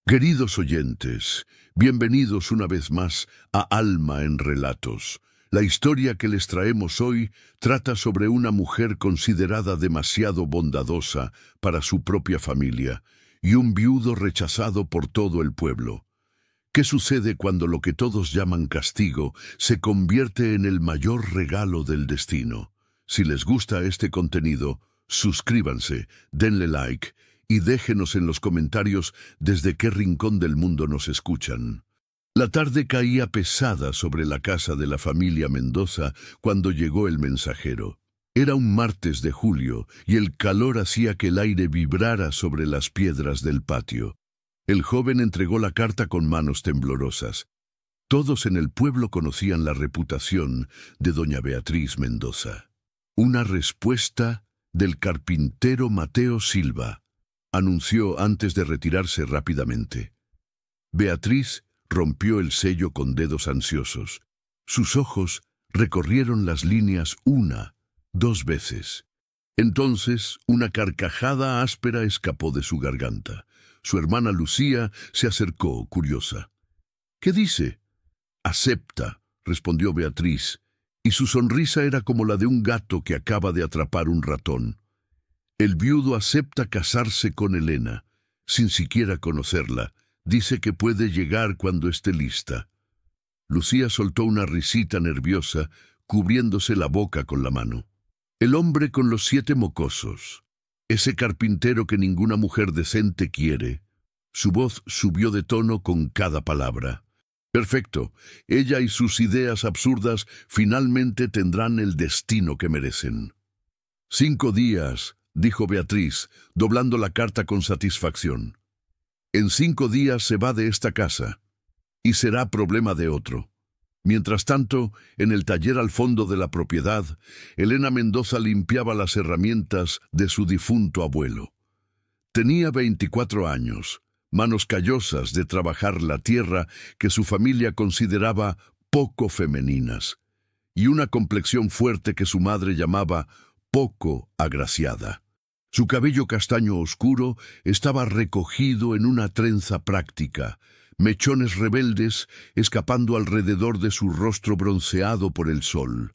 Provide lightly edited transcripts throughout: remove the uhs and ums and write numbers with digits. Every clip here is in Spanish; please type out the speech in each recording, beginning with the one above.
Queridos oyentes, bienvenidos una vez más a Alma en Relatos. La historia que les traemos hoy trata sobre una mujer considerada demasiado bondadosa para su propia familia y un viudo rechazado por todo el pueblo. ¿Qué sucede cuando lo que todos llaman castigo se convierte en el mayor regalo del destino? Si les gusta este contenido, suscríbanse, denle like y déjenos en los comentarios desde qué rincón del mundo nos escuchan. La tarde caía pesada sobre la casa de la familia Mendoza cuando llegó el mensajero. Era un martes de julio y el calor hacía que el aire vibrara sobre las piedras del patio. El joven entregó la carta con manos temblorosas. Todos en el pueblo conocían la reputación de doña Beatriz Mendoza. Una respuesta del carpintero Mateo Silva, anunció antes de retirarse rápidamente. Beatriz rompió el sello con dedos ansiosos. Sus ojos recorrieron las líneas dos veces. Entonces, una carcajada áspera escapó de su garganta. Su hermana Lucía se acercó, curiosa. «¿Qué dice?» «Acepta», respondió Beatriz, y su sonrisa era como la de un gato que acaba de atrapar un ratón. El viudo acepta casarse con Elena, sin siquiera conocerla. Dice que puede llegar cuando esté lista. Lucía soltó una risita nerviosa, cubriéndose la boca con la mano. El hombre con los 7 mocosos. Ese carpintero que ninguna mujer decente quiere. Su voz subió de tono con cada palabra. Perfecto. Ella y sus ideas absurdas finalmente tendrán el destino que merecen. 5 días, dijo Beatriz, doblando la carta con satisfacción. En 5 días se va de esta casa, y será problema de otro. Mientras tanto, en el taller al fondo de la propiedad, Elena Mendoza limpiaba las herramientas de su difunto abuelo. Tenía 24 años, manos callosas de trabajar la tierra que su familia consideraba poco femeninas, y una complexión fuerte que su madre llamaba poco agraciada. Su cabello castaño oscuro estaba recogido en una trenza práctica, mechones rebeldes escapando alrededor de su rostro bronceado por el sol.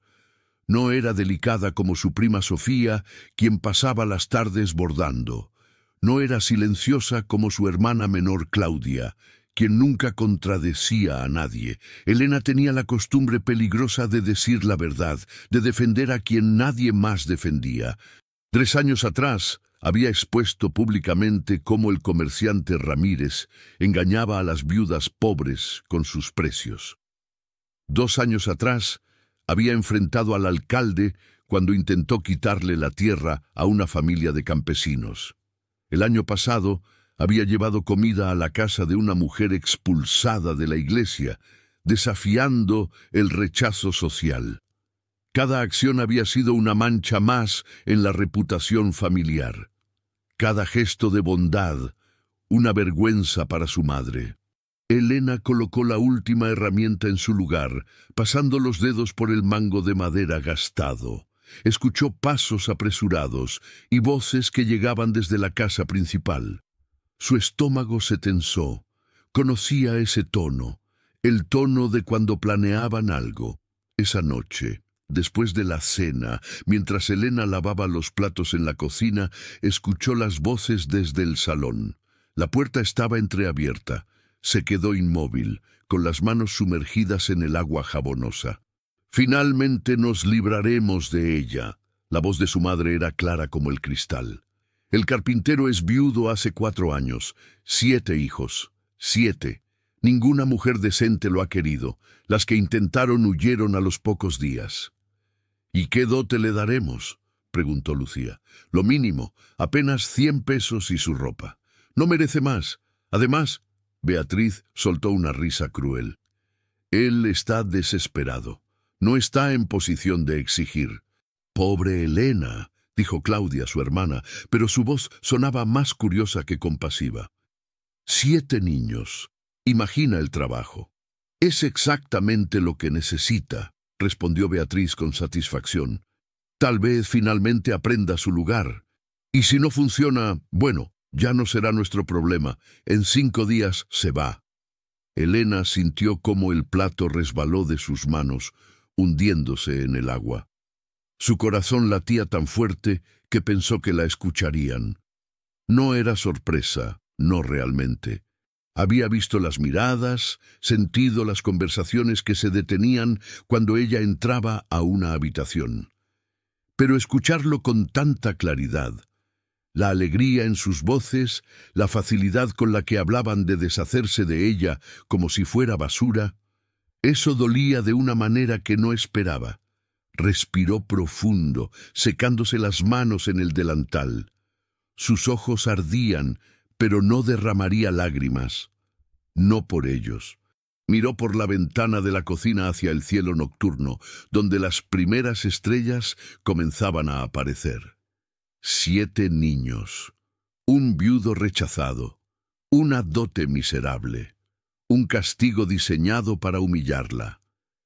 No era delicada como su prima Sofía, quien pasaba las tardes bordando. No era silenciosa como su hermana menor Claudia, quien nunca contradecía a nadie. Elena tenía la costumbre peligrosa de decir la verdad, de defender a quien nadie más defendía. 3 años atrás había expuesto públicamente cómo el comerciante Ramírez engañaba a las viudas pobres con sus precios. 2 años atrás había enfrentado al alcalde cuando intentó quitarle la tierra a una familia de campesinos. El año pasado había llevado comida a la casa de una mujer expulsada de la iglesia, desafiando el rechazo social. Cada acción había sido una mancha más en la reputación familiar. Cada gesto de bondad, una vergüenza para su madre. Elena colocó la última herramienta en su lugar, pasando los dedos por el mango de madera gastado. Escuchó pasos apresurados y voces que llegaban desde la casa principal. Su estómago se tensó. Conocía ese tono, el tono de cuando planeaban algo. Esa noche, después de la cena, mientras Elena lavaba los platos en la cocina, escuchó las voces desde el salón. La puerta estaba entreabierta. Se quedó inmóvil, con las manos sumergidas en el agua jabonosa. «Finalmente nos libraremos de ella». La voz de su madre era clara como el cristal. «El carpintero es viudo hace 4 años. 7 hijos. 7. Ninguna mujer decente lo ha querido. Las que intentaron huyeron a los pocos días». «¿Y qué dote le daremos?», preguntó Lucía. «Lo mínimo, apenas 100 pesos y su ropa. No merece más. Además», Beatriz soltó una risa cruel. «Él está desesperado. No está en posición de exigir». «Pobre Elena», dijo Claudia, su hermana, pero su voz sonaba más curiosa que compasiva. 7 niños. Imagina el trabajo. «Es exactamente lo que necesita», respondió Beatriz con satisfacción. «Tal vez finalmente aprenda su lugar. Y si no funciona, bueno, Ya no será nuestro problema. En 5 días se va. Elena sintió cómo el plato resbaló de sus manos, hundiéndose en el agua. Su corazón latía tan fuerte que pensó que la escucharían. No era sorpresa, no realmente. Había visto las miradas, sentido las conversaciones que se detenían cuando ella entraba a una habitación. Pero escucharlo con tanta claridad, la alegría en sus voces, la facilidad con la que hablaban de deshacerse de ella como si fuera basura, eso dolía de una manera que no esperaba. Respiró profundo, secándose las manos en el delantal. Sus ojos ardían, pero no derramaría lágrimas. No por ellos. Miró por la ventana de la cocina hacia el cielo nocturno, donde las primeras estrellas comenzaban a aparecer. 7 niños, un viudo rechazado, una dote miserable, un castigo diseñado para humillarla.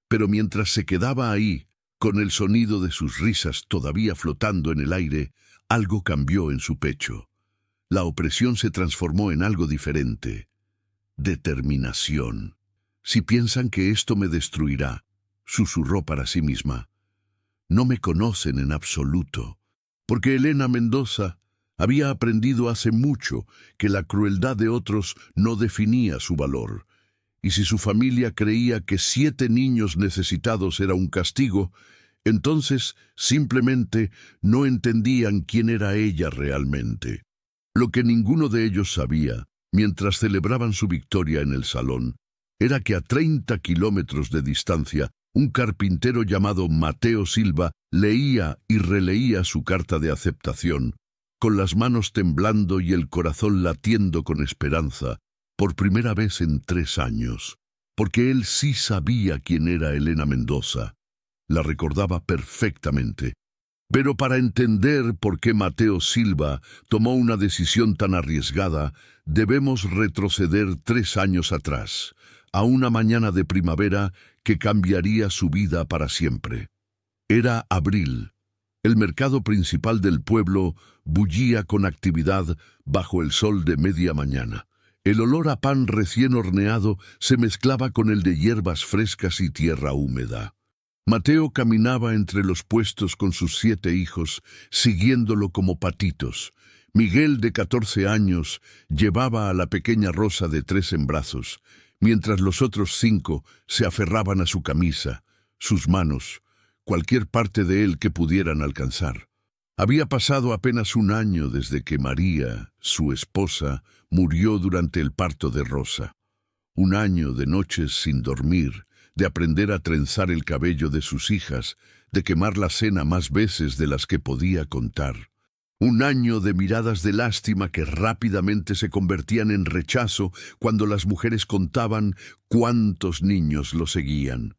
Pero mientras se quedaba ahí, con el sonido de sus risas todavía flotando en el aire, algo cambió en su pecho. La opresión se transformó en algo diferente. Determinación. Si piensan que esto me destruirá, susurró para sí misma. No me conocen en absoluto, porque Elena Mendoza había aprendido hace mucho que la crueldad de otros no definía su valor. Y si su familia creía que 7 niños necesitados era un castigo, entonces simplemente no entendían quién era ella realmente. Lo que ninguno de ellos sabía, mientras celebraban su victoria en el salón, era que a 30 kilómetros de distancia, un carpintero llamado Mateo Silva leía y releía su carta de aceptación, con las manos temblando y el corazón latiendo con esperanza, por primera vez en 3 años, porque él sí sabía quién era Elena Mendoza. La recordaba perfectamente. Pero para entender por qué Mateo Silva tomó una decisión tan arriesgada, debemos retroceder 3 años atrás, a una mañana de primavera que cambiaría su vida para siempre. Era abril. El mercado principal del pueblo bullía con actividad bajo el sol de media mañana. El olor a pan recién horneado se mezclaba con el de hierbas frescas y tierra húmeda. Mateo caminaba entre los puestos con sus 7 hijos, siguiéndolo como patitos. Miguel, de 14 años, llevaba a la pequeña Rosa de 3 en brazos, mientras los otros 5 se aferraban a su camisa, sus manos, cualquier parte de él que pudieran alcanzar. Había pasado apenas 1 año desde que María, su esposa, murió durante el parto de Rosa. 1 año de noches sin dormir, de aprender a trenzar el cabello de sus hijas, de quemar la cena más veces de las que podía contar. 1 año de miradas de lástima que rápidamente se convertían en rechazo cuando las mujeres contaban cuántos niños lo seguían.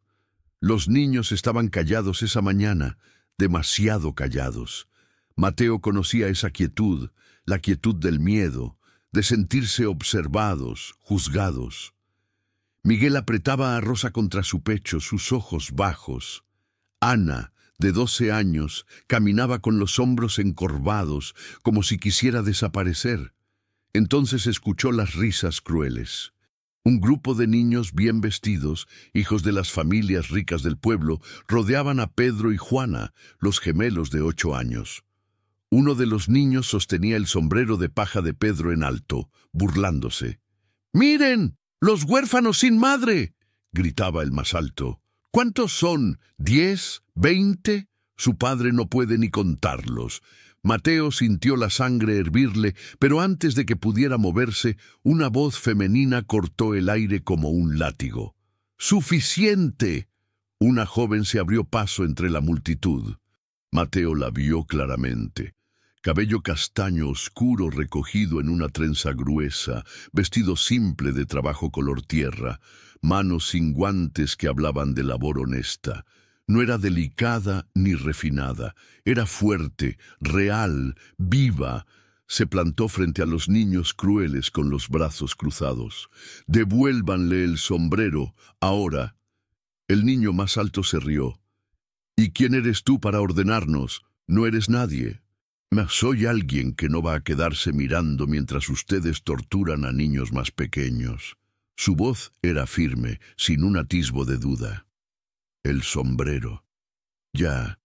Los niños estaban callados esa mañana, demasiado callados. Mateo conocía esa quietud, la quietud del miedo, de sentirse observados, juzgados. Miguel apretaba a Rosa contra su pecho, sus ojos bajos. Ana, de 12 años, caminaba con los hombros encorvados, como si quisiera desaparecer. Entonces escuchó las risas crueles. Un grupo de niños bien vestidos, hijos de las familias ricas del pueblo, rodeaban a Pedro y Juana, los gemelos de 8 años. Uno de los niños sostenía el sombrero de paja de Pedro en alto, burlándose. «¡Miren! ¡Los huérfanos sin madre!», gritaba el más alto. «¿Cuántos son? ¿10? ¿20? Su padre no puede ni contarlos». Mateo sintió la sangre hervirle, pero antes de que pudiera moverse, una voz femenina cortó el aire como un látigo. «¡Suficiente!». Una joven se abrió paso entre la multitud. Mateo la vio claramente. Cabello castaño oscuro recogido en una trenza gruesa, vestido simple de trabajo color tierra, manos sin guantes que hablaban de labor honesta. No era delicada ni refinada, era fuerte, real, viva. Se plantó frente a los niños crueles con los brazos cruzados. «Devuélvanle el sombrero, ahora». El niño más alto se rió. «¿Y quién eres tú para ordenarnos? No eres nadie». Mas soy alguien que no va a quedarse mirando mientras ustedes torturan a niños más pequeños. Su voz era firme, sin un atisbo de duda. El sombrero. Ya.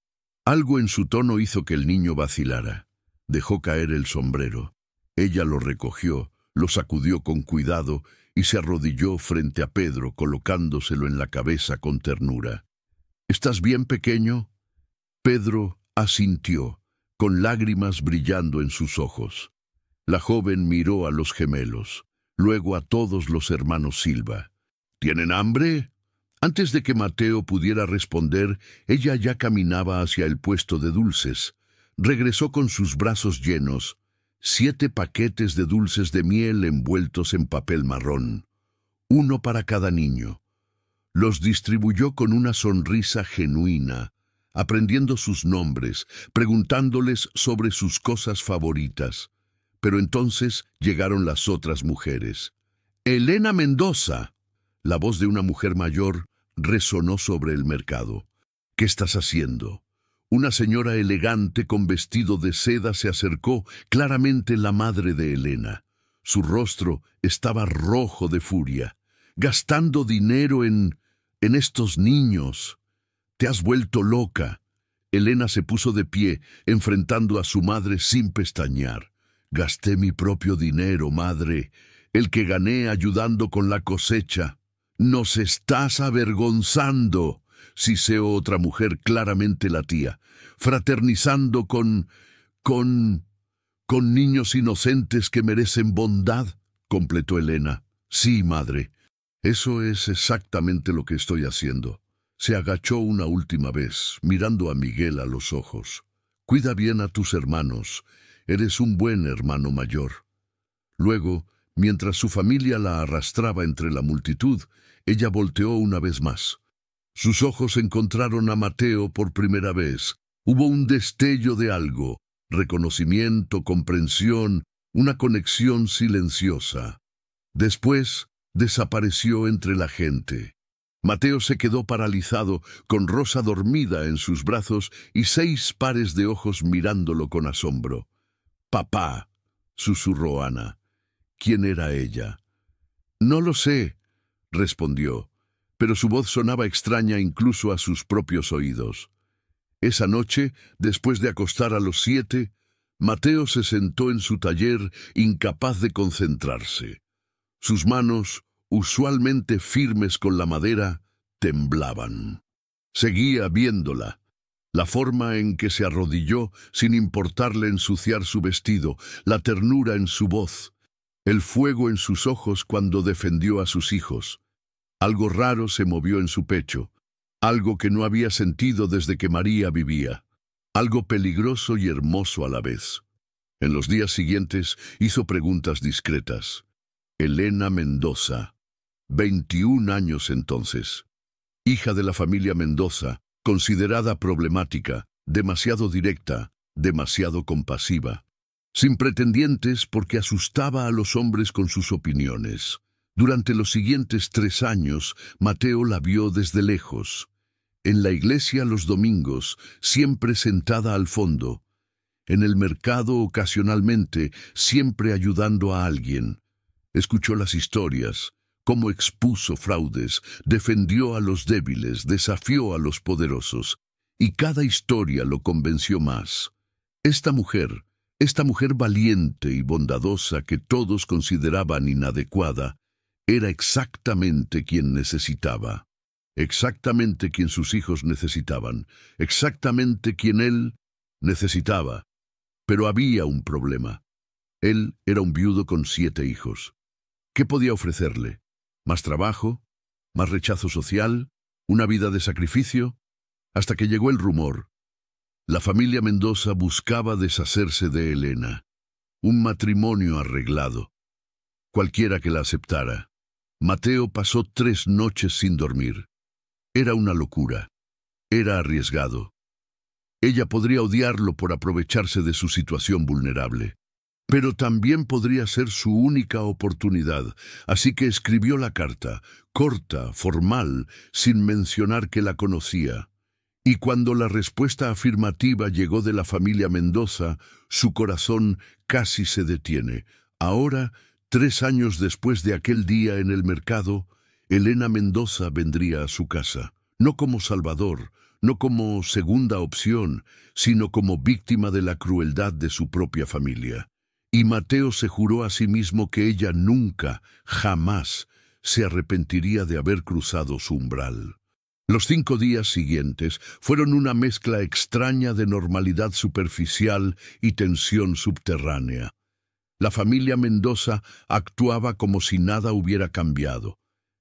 Algo en su tono hizo que el niño vacilara. Dejó caer el sombrero. Ella lo recogió, lo sacudió con cuidado y se arrodilló frente a Pedro, colocándoselo en la cabeza con ternura. —¿Estás bien, pequeño? Pedro asintió, con lágrimas brillando en sus ojos. La joven miró a los gemelos, luego a todos los hermanos Silva. —¿Tienen hambre? Antes de que Mateo pudiera responder, ella ya caminaba hacia el puesto de dulces. Regresó con sus brazos llenos, 7 paquetes de dulces de miel envueltos en papel marrón, uno para cada niño. Los distribuyó con una sonrisa genuina, aprendiendo sus nombres, preguntándoles sobre sus cosas favoritas. Pero entonces llegaron las otras mujeres. —Elena Mendoza. La voz de una mujer mayor resonó sobre el mercado. —¿Qué estás haciendo? Una señora elegante con vestido de seda se acercó, claramente la madre de Elena. Su rostro estaba rojo de furia. —Gastando dinero en estos niños. Te has vuelto loca. Elena se puso de pie, enfrentando a su madre sin pestañear. —Gasté mi propio dinero, madre, el que gané ayudando con la cosecha. —Nos estás avergonzando, siseó otra mujer, claramente la tía, fraternizando con niños inocentes que merecen bondad, completó Elena. —Sí, madre, eso es exactamente lo que estoy haciendo. Se agachó una última vez, mirando a Miguel a los ojos. —Cuida bien a tus hermanos. Eres un buen hermano mayor. Luego, mientras su familia la arrastraba entre la multitud, ella volteó una vez más. Sus ojos encontraron a Mateo por primera vez. Hubo un destello de algo, reconocimiento, comprensión, una conexión silenciosa. Después, desapareció entre la gente. Mateo se quedó paralizado, con Rosa dormida en sus brazos y 6 pares de ojos mirándolo con asombro. —Papá —susurró Ana—. ¿Quién era ella? —No lo sé —respondió, pero su voz sonaba extraña incluso a sus propios oídos. Esa noche, después de acostar a los 7, Mateo se sentó en su taller, incapaz de concentrarse. Sus manos, usualmente firmes con la madera, temblaban. Seguía viéndola. La forma en que se arrodilló, sin importarle ensuciar su vestido, la ternura en su voz, el fuego en sus ojos cuando defendió a sus hijos. Algo raro se movió en su pecho, algo que no había sentido desde que María vivía, algo peligroso y hermoso a la vez. En los días siguientes hizo preguntas discretas. Elena Mendoza, 21 años entonces, hija de la familia Mendoza, considerada problemática, demasiado directa, demasiado compasiva. Sin pretendientes porque asustaba a los hombres con sus opiniones. Durante los siguientes 3 años, Mateo la vio desde lejos. En la iglesia los domingos, siempre sentada al fondo. En el mercado ocasionalmente, siempre ayudando a alguien. Escuchó las historias, cómo expuso fraudes, defendió a los débiles, desafió a los poderosos. Y cada historia lo convenció más. Esta mujer valiente y bondadosa que todos consideraban inadecuada, era exactamente quien necesitaba, exactamente quien sus hijos necesitaban, exactamente quien él necesitaba. Pero había un problema. Él era un viudo con 7 hijos. ¿Qué podía ofrecerle? ¿Más trabajo? ¿Más rechazo social? ¿Una vida de sacrificio? Hasta que llegó el rumor. La familia Mendoza buscaba deshacerse de Elena. Un matrimonio arreglado. Cualquiera que la aceptara. Mateo pasó 3 noches sin dormir. Era una locura. Era arriesgado. Ella podría odiarlo por aprovecharse de su situación vulnerable. Pero también podría ser su única oportunidad, así que escribió la carta, corta, formal, sin mencionar que la conocía. Y cuando la respuesta afirmativa llegó de la familia Mendoza, su corazón casi se detiene. Ahora, 3 años después de aquel día en el mercado, Elena Mendoza vendría a su casa, no como salvador, no como segunda opción, sino como víctima de la crueldad de su propia familia. Y Mateo se juró a sí mismo que ella nunca, jamás, se arrepentiría de haber cruzado su umbral. Los 5 días siguientes fueron una mezcla extraña de normalidad superficial y tensión subterránea. La familia Mendoza actuaba como si nada hubiera cambiado,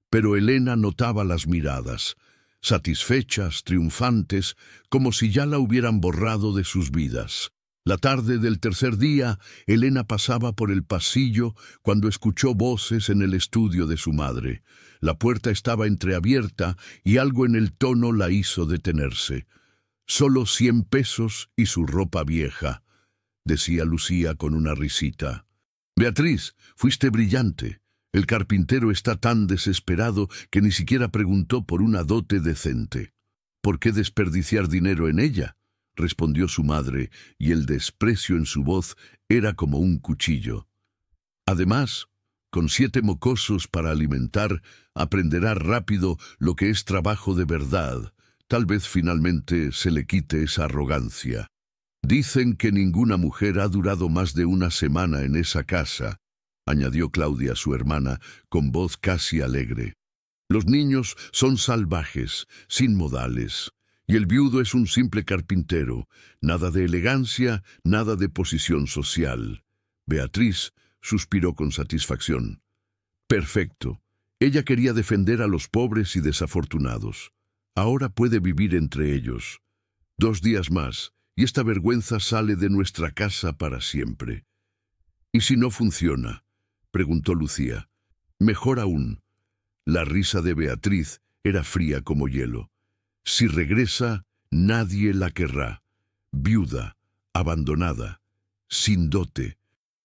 pero Elena notaba las miradas, satisfechas, triunfantes, como si ya la hubieran borrado de sus vidas. La tarde del tercer día, Elena pasaba por el pasillo cuando escuchó voces en el estudio de su madre. La puerta estaba entreabierta y algo en el tono la hizo detenerse. «Solo 100 pesos y su ropa vieja», decía Lucía con una risita. «Beatriz, fuiste brillante. El carpintero está tan desesperado que ni siquiera preguntó por una dote decente». «¿Por qué desperdiciar dinero en ella?», respondió su madre, y el desprecio en su voz era como un cuchillo. «Además, con 7 mocosos para alimentar, aprenderá rápido lo que es trabajo de verdad. Tal vez finalmente se le quite esa arrogancia. Dicen que ninguna mujer ha durado más de una semana en esa casa», añadió Claudia, su hermana, con voz casi alegre. «Los niños son salvajes, sin modales, y el viudo es un simple carpintero. Nada de elegancia, nada de posición social». Beatriz suspiró con satisfacción. «Perfecto. Ella quería defender a los pobres y desafortunados. Ahora puede vivir entre ellos. 2 días más, y esta vergüenza sale de nuestra casa para siempre». «¿Y si no funciona?», preguntó Lucía. «Mejor aún». La risa de Beatriz era fría como hielo. «Si regresa, nadie la querrá. Viuda, abandonada, sin dote.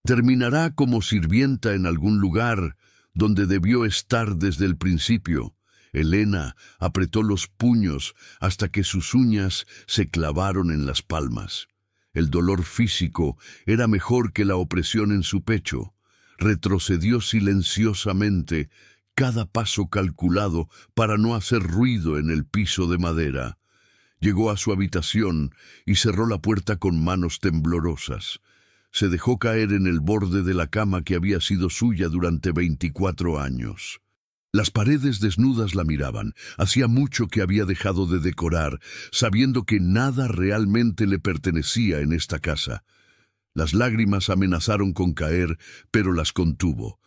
Terminará como sirvienta en algún lugar donde debió estar desde el principio». Elena apretó los puños hasta que sus uñas se clavaron en las palmas. El dolor físico era mejor que la opresión en su pecho. Retrocedió silenciosamente, cada paso calculado para no hacer ruido en el piso de madera. Llegó a su habitación y cerró la puerta con manos temblorosas. Se dejó caer en el borde de la cama que había sido suya durante 24 años. Las paredes desnudas la miraban. Hacía mucho que había dejado de decorar, sabiendo que nada realmente le pertenecía en esta casa. Las lágrimas amenazaron con caer, pero las contuvo.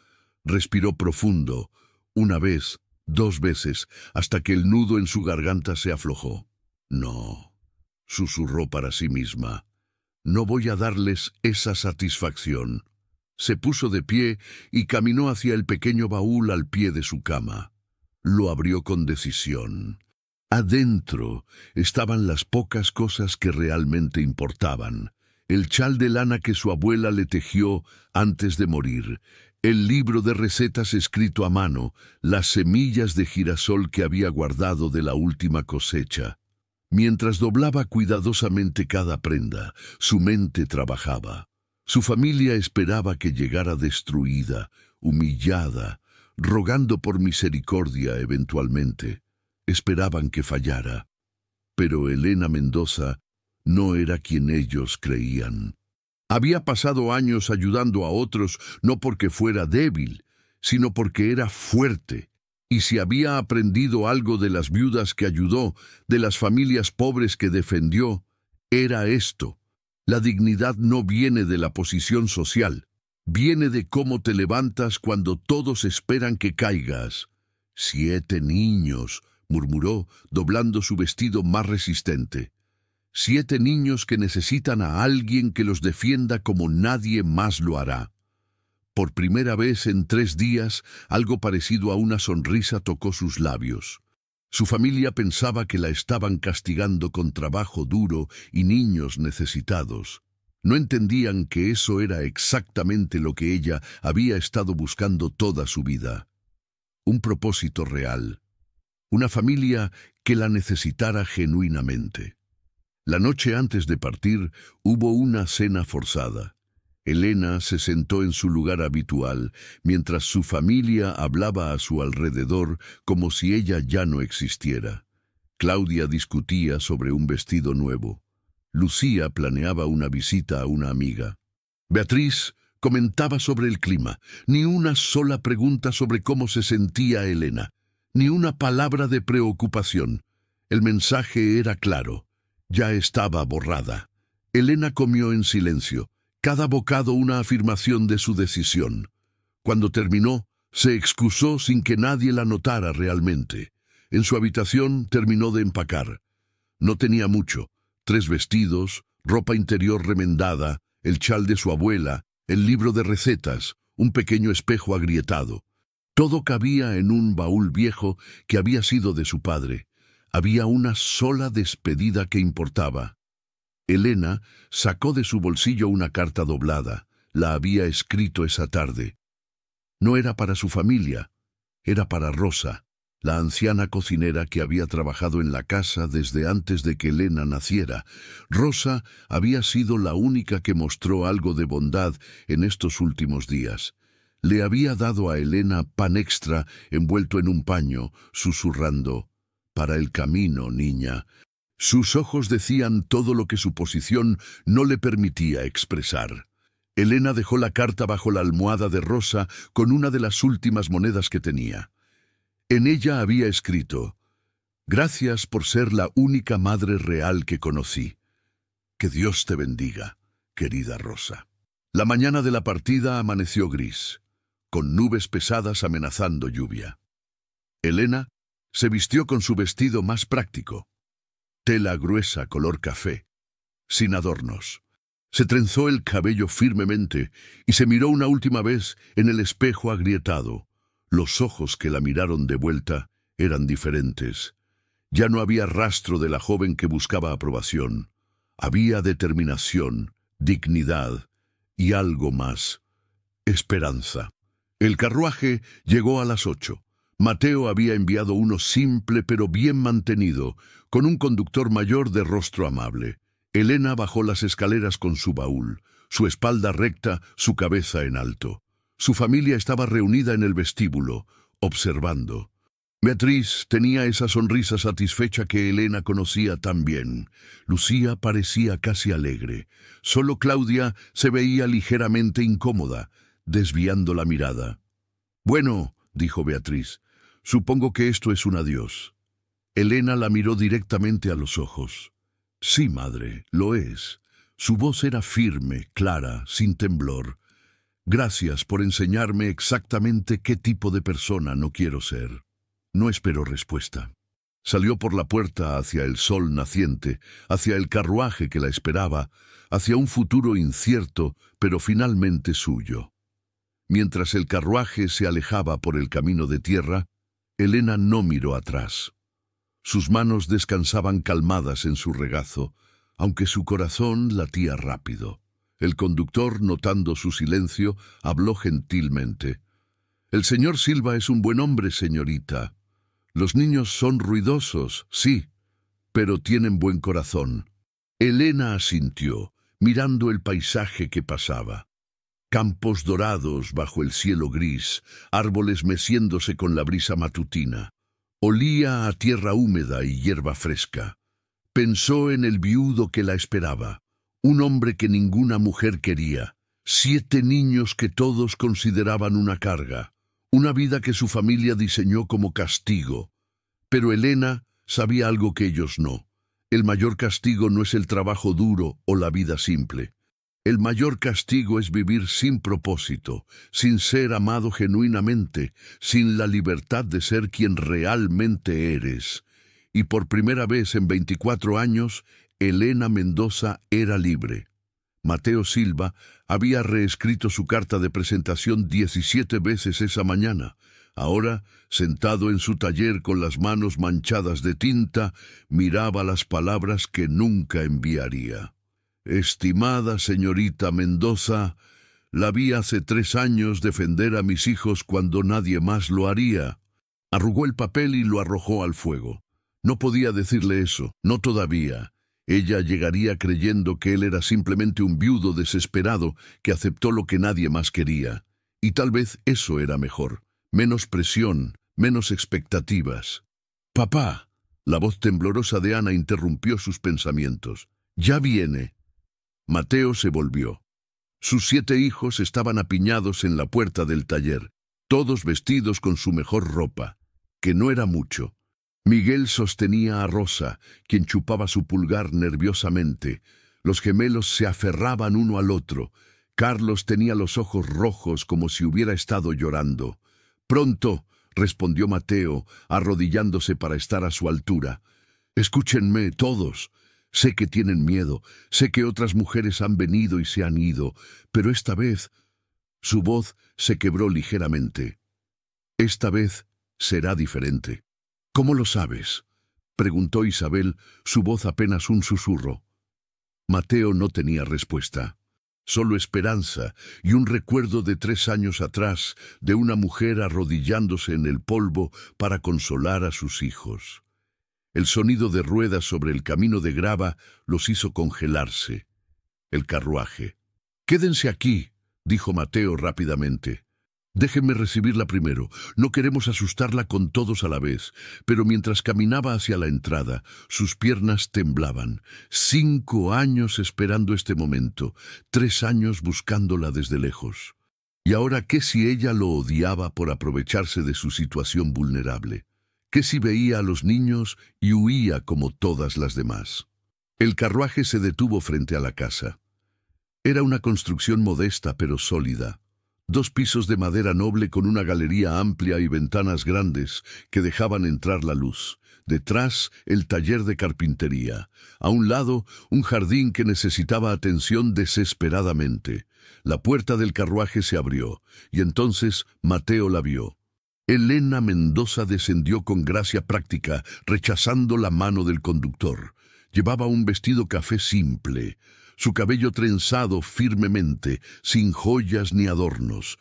Respiró profundo, 1 vez, 2 veces, hasta que el nudo en su garganta se aflojó. «No», susurró para sí misma, «no voy a darles esa satisfacción». Se puso de pie y caminó hacia el pequeño baúl al pie de su cama. Lo abrió con decisión. Adentro estaban las pocas cosas que realmente importaban. El chal de lana que su abuela le tejió antes de morir, el libro de recetas escrito a mano, las semillas de girasol que había guardado de la última cosecha. Mientras doblaba cuidadosamente cada prenda, su mente trabajaba. Su familia esperaba que llegara destruida, humillada, rogando por misericordia eventualmente. Esperaban que fallara. Pero Elena Mendoza no era quien ellos creían. Había pasado años ayudando a otros no porque fuera débil, sino porque era fuerte. Y si había aprendido algo de las viudas que ayudó, de las familias pobres que defendió, era esto. La dignidad no viene de la posición social, viene de cómo te levantas cuando todos esperan que caigas. 7 niños, murmuró, doblando su vestido más resistente. 7 niños que necesitan a alguien que los defienda como nadie más lo hará. Por primera vez en 3 días, algo parecido a una sonrisa tocó sus labios. Su familia pensaba que la estaban castigando con trabajo duro y niños necesitados. No entendían que eso era exactamente lo que ella había estado buscando toda su vida. Un propósito real. una familia que la necesitara genuinamente. La noche antes de partir hubo una cena forzada. Elena se sentó en su lugar habitual, mientras su familia hablaba a su alrededor como si ella ya no existiera. Claudia discutía sobre un vestido nuevo. Lucía planeaba una visita a una amiga. Beatriz comentaba sobre el clima. Ni una sola pregunta sobre cómo se sentía Elena. Ni una palabra de preocupación. El mensaje era claro. Ya estaba borrada. Elena comió en silencio, cada bocado una afirmación de su decisión. Cuando terminó, se excusó sin que nadie la notara realmente. En su habitación terminó de empacar. No tenía mucho: 3 vestidos, ropa interior remendada, el chal de su abuela, el libro de recetas, un pequeño espejo agrietado. Todo cabía en un baúl viejo que había sido de su padre. Había una sola despedida que importaba. Elena sacó de su bolsillo una carta doblada. La había escrito esa tarde. No era para su familia, era para Rosa, la anciana cocinera que había trabajado en la casa desde antes de que Elena naciera. Rosa había sido la única que mostró algo de bondad en estos últimos días. Le había dado a Elena pan extra envuelto en un paño, susurrando: «Para el camino, niña». Sus ojos decían todo lo que su posición no le permitía expresar. Elena dejó la carta bajo la almohada de Rosa con una de las últimas monedas que tenía. En ella había escrito: «Gracias por ser la única madre real que conocí. Que Dios te bendiga, querida Rosa». La mañana de la partida amaneció gris, con nubes pesadas amenazando lluvia. Elena se vistió con su vestido más práctico, tela gruesa color café, sin adornos. Se trenzó el cabello firmemente y se miró una última vez en el espejo agrietado. Los ojos que la miraron de vuelta eran diferentes. Ya no había rastro de la joven que buscaba aprobación. Había determinación, dignidad y algo más: esperanza. El carruaje llegó a las 8. Mateo había enviado uno simple pero bien mantenido, con un conductor mayor de rostro amable. Elena bajó las escaleras con su baúl, su espalda recta, su cabeza en alto. Su familia estaba reunida en el vestíbulo, observando. Beatriz tenía esa sonrisa satisfecha que Elena conocía tan bien. Lucía parecía casi alegre. Solo Claudia se veía ligeramente incómoda, desviando la mirada. «Bueno», dijo Beatriz, «supongo que esto es un adiós». Elena la miró directamente a los ojos. «Sí, madre, lo es». Su voz era firme, clara, sin temblor. «Gracias por enseñarme exactamente qué tipo de persona no quiero ser». No esperó respuesta. Salió por la puerta hacia el sol naciente, hacia el carruaje que la esperaba, hacia un futuro incierto, pero finalmente suyo. Mientras el carruaje se alejaba por el camino de tierra, Elena no miró atrás. Sus manos descansaban calmadas en su regazo, aunque su corazón latía rápido. El conductor, notando su silencio, habló gentilmente. «El señor Silva es un buen hombre, señorita. Los niños son ruidosos, sí, pero tienen buen corazón». Elena asintió, mirando el paisaje que pasaba. Campos dorados bajo el cielo gris, árboles meciéndose con la brisa matutina. Olía a tierra húmeda y hierba fresca. Pensó en el viudo que la esperaba, un hombre que ninguna mujer quería, 7 niños que todos consideraban una carga, una vida que su familia diseñó como castigo. Pero Elena sabía algo que ellos no. El mayor castigo no es el trabajo duro o la vida simple. El mayor castigo es vivir sin propósito, sin ser amado genuinamente, sin la libertad de ser quien realmente eres. Y por primera vez en 24 años, Elena Mendoza era libre. Mateo Silva había reescrito su carta de presentación 17 veces esa mañana. Ahora, sentado en su taller con las manos manchadas de tinta, miraba las palabras que nunca enviaría. «Estimada señorita Mendoza, la vi hace 3 años defender a mis hijos cuando nadie más lo haría. Arrugó el papel y lo arrojó al fuego. No podía decirle eso, no todavía. Ella llegaría creyendo que él era simplemente un viudo desesperado que aceptó lo que nadie más quería. Y tal vez eso era mejor. Menos presión, menos expectativas. «Papá», la voz temblorosa de Ana interrumpió sus pensamientos. «Ya viene». Mateo se volvió. Sus 7 hijos estaban apiñados en la puerta del taller, todos vestidos con su mejor ropa, que no era mucho. Miguel sostenía a Rosa, quien chupaba su pulgar nerviosamente. Los gemelos se aferraban uno al otro. Carlos tenía los ojos rojos como si hubiera estado llorando. «Pronto», respondió Mateo, arrodillándose para estar a su altura. «Escúchenme todos. Sé que tienen miedo, sé que otras mujeres han venido y se han ido, pero esta vez...» Su voz se quebró ligeramente. «Esta vez será diferente». «¿Cómo lo sabes?», preguntó Isabel, su voz apenas un susurro. Mateo no tenía respuesta. Solo esperanza y un recuerdo de 3 años atrás de una mujer arrodillándose en el polvo para consolar a sus hijos. El sonido de ruedas sobre el camino de grava los hizo congelarse. El carruaje. «Quédense aquí», dijo Mateo rápidamente. «Déjenme recibirla primero. No queremos asustarla con todos a la vez». Pero mientras caminaba hacia la entrada, sus piernas temblaban. 5 años esperando este momento, 3 años buscándola desde lejos. ¿Y ahora qué si ella lo odiaba por aprovecharse de su situación vulnerable? ¿Qué si veía a los niños y huía como todas las demás? El carruaje se detuvo frente a la casa. Era una construcción modesta pero sólida. 2 pisos de madera noble con una galería amplia y ventanas grandes que dejaban entrar la luz. Detrás, el taller de carpintería. A un lado, un jardín que necesitaba atención desesperadamente. La puerta del carruaje se abrió, y entonces Mateo la vio. Elena Mendoza descendió con gracia práctica, rechazando la mano del conductor. Llevaba un vestido café simple, su cabello trenzado firmemente, sin joyas ni adornos.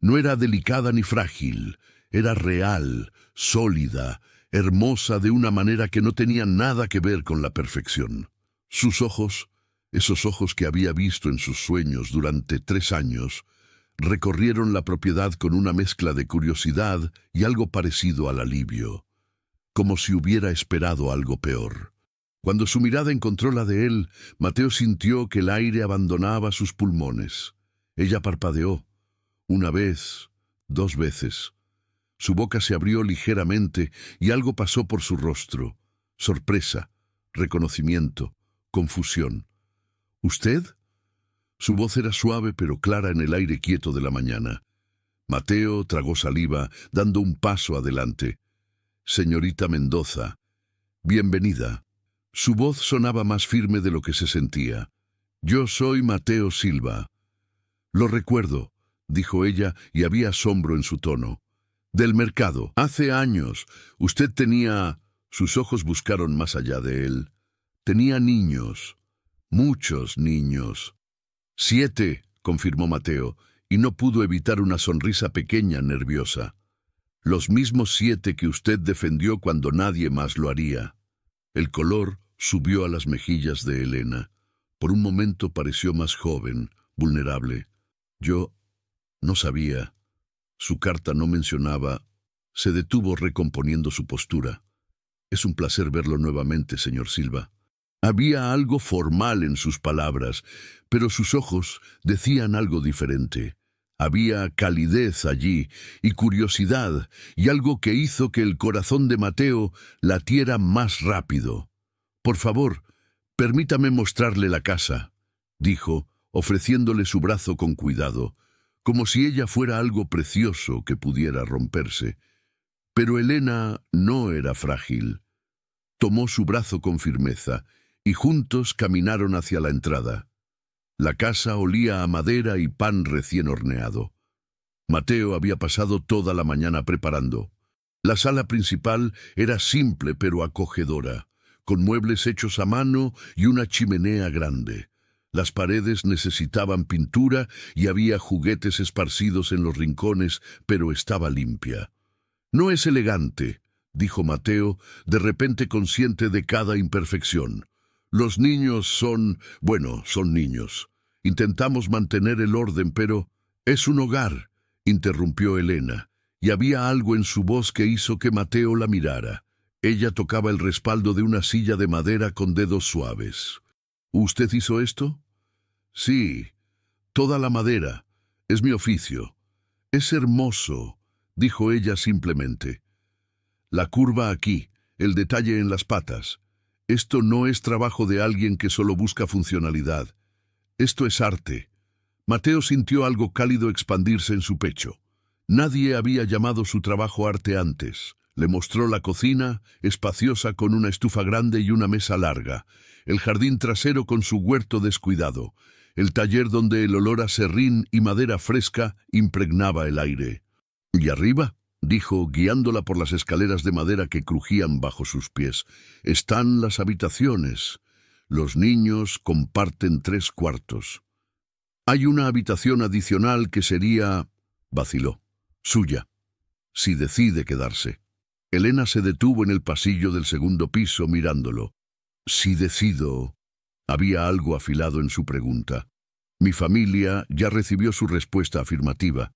No era delicada ni frágil, era real, sólida, hermosa de una manera que no tenía nada que ver con la perfección. Sus ojos, esos ojos que había visto en sus sueños durante 3 años, recorrieron la propiedad con una mezcla de curiosidad y algo parecido al alivio, como si hubiera esperado algo peor. Cuando su mirada encontró la de él, Mateo sintió que el aire abandonaba sus pulmones. Ella parpadeó, 1 vez, 2 veces. Su boca se abrió ligeramente y algo pasó por su rostro. Sorpresa, reconocimiento, confusión. «¿Usted?». Su voz era suave pero clara en el aire quieto de la mañana. Mateo tragó saliva, dando un paso adelante. «Señorita Mendoza, bienvenida». Su voz sonaba más firme de lo que se sentía. «Yo soy Mateo Silva». «Lo recuerdo», dijo ella, y había asombro en su tono. «Del mercado. Hace años. Usted tenía...». Sus ojos buscaron más allá de él. «Tenía niños. Muchos niños». «7», confirmó Mateo, y no pudo evitar una sonrisa pequeña, nerviosa. «Los mismos 7 que usted defendió cuando nadie más lo haría». El color subió a las mejillas de Elena. Por un momento pareció más joven, vulnerable. «Yo no sabía». Su carta no mencionaba. Se detuvo recomponiendo su postura. «Es un placer verlo nuevamente, señor Silva». Había algo formal en sus palabras, pero sus ojos decían algo diferente. Había calidez allí y curiosidad, y algo que hizo que el corazón de Mateo latiera más rápido. «Por favor, permítame mostrarle la casa», dijo, ofreciéndole su brazo con cuidado, como si ella fuera algo precioso que pudiera romperse. Pero Elena no era frágil. Tomó su brazo con firmeza, y juntos caminaron hacia la entrada. La casa olía a madera y pan recién horneado. Mateo había pasado toda la mañana preparando. La sala principal era simple pero acogedora, con muebles hechos a mano y una chimenea grande. Las paredes necesitaban pintura y había juguetes esparcidos en los rincones, pero estaba limpia. No es elegante, dijo Mateo, de repente consciente de cada imperfección. Los niños son niños. Intentamos mantener el orden, pero es un hogar, interrumpió Elena, y había algo en su voz que hizo que Mateo la mirara. Ella tocaba el respaldo de una silla de madera con dedos suaves. ¿Usted hizo esto? Sí, toda la madera. Es mi oficio. Es hermoso, dijo ella simplemente. La curva aquí, el detalle en las patas. Esto no es trabajo de alguien que solo busca funcionalidad. Esto es arte. Mateo sintió algo cálido expandirse en su pecho. Nadie había llamado su trabajo arte antes. Le mostró la cocina, espaciosa con una estufa grande y una mesa larga, el jardín trasero con su huerto descuidado, el taller donde el olor a serrín y madera fresca impregnaba el aire. ¿Y arriba?, dijo, guiándola por las escaleras de madera que crujían bajo sus pies. Están las habitaciones. Los niños comparten 3 cuartos. Hay una habitación adicional que sería, vaciló, suya, si decide quedarse. Elena se detuvo en el pasillo del segundo piso mirándolo. Si decido... Había algo afilado en su pregunta. Mi familia ya recibió su respuesta afirmativa.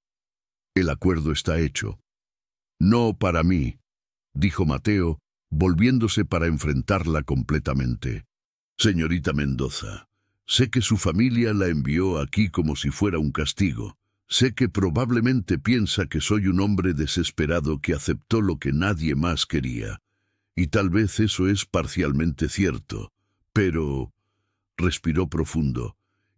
El acuerdo está hecho. No para mí, dijo Mateo, volviéndose para enfrentarla completamente. Señorita Mendoza, sé que su familia la envió aquí como si fuera un castigo. Sé que probablemente piensa que soy un hombre desesperado que aceptó lo que nadie más quería. Y tal vez eso es parcialmente cierto. Pero... respiró profundo.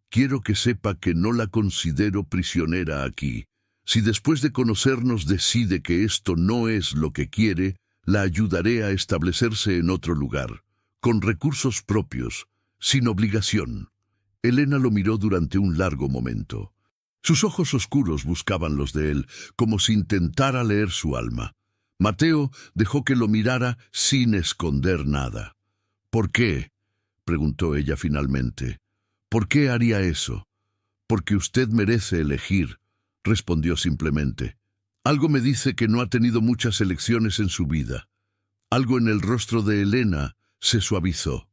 Quiero que sepa que no la considero prisionera aquí. Si después de conocernos decide que esto no es lo que quiere, la ayudaré a establecerse en otro lugar, con recursos propios, sin obligación. Elena lo miró durante un largo momento. Sus ojos oscuros buscaban los de él, como si intentara leer su alma. Mateo dejó que lo mirara sin esconder nada. ¿Por qué?, preguntó ella finalmente. ¿Por qué haría eso? Porque usted merece elegir, respondió simplemente. Algo me dice que no ha tenido muchas elecciones en su vida. Algo en el rostro de Elena se suavizó.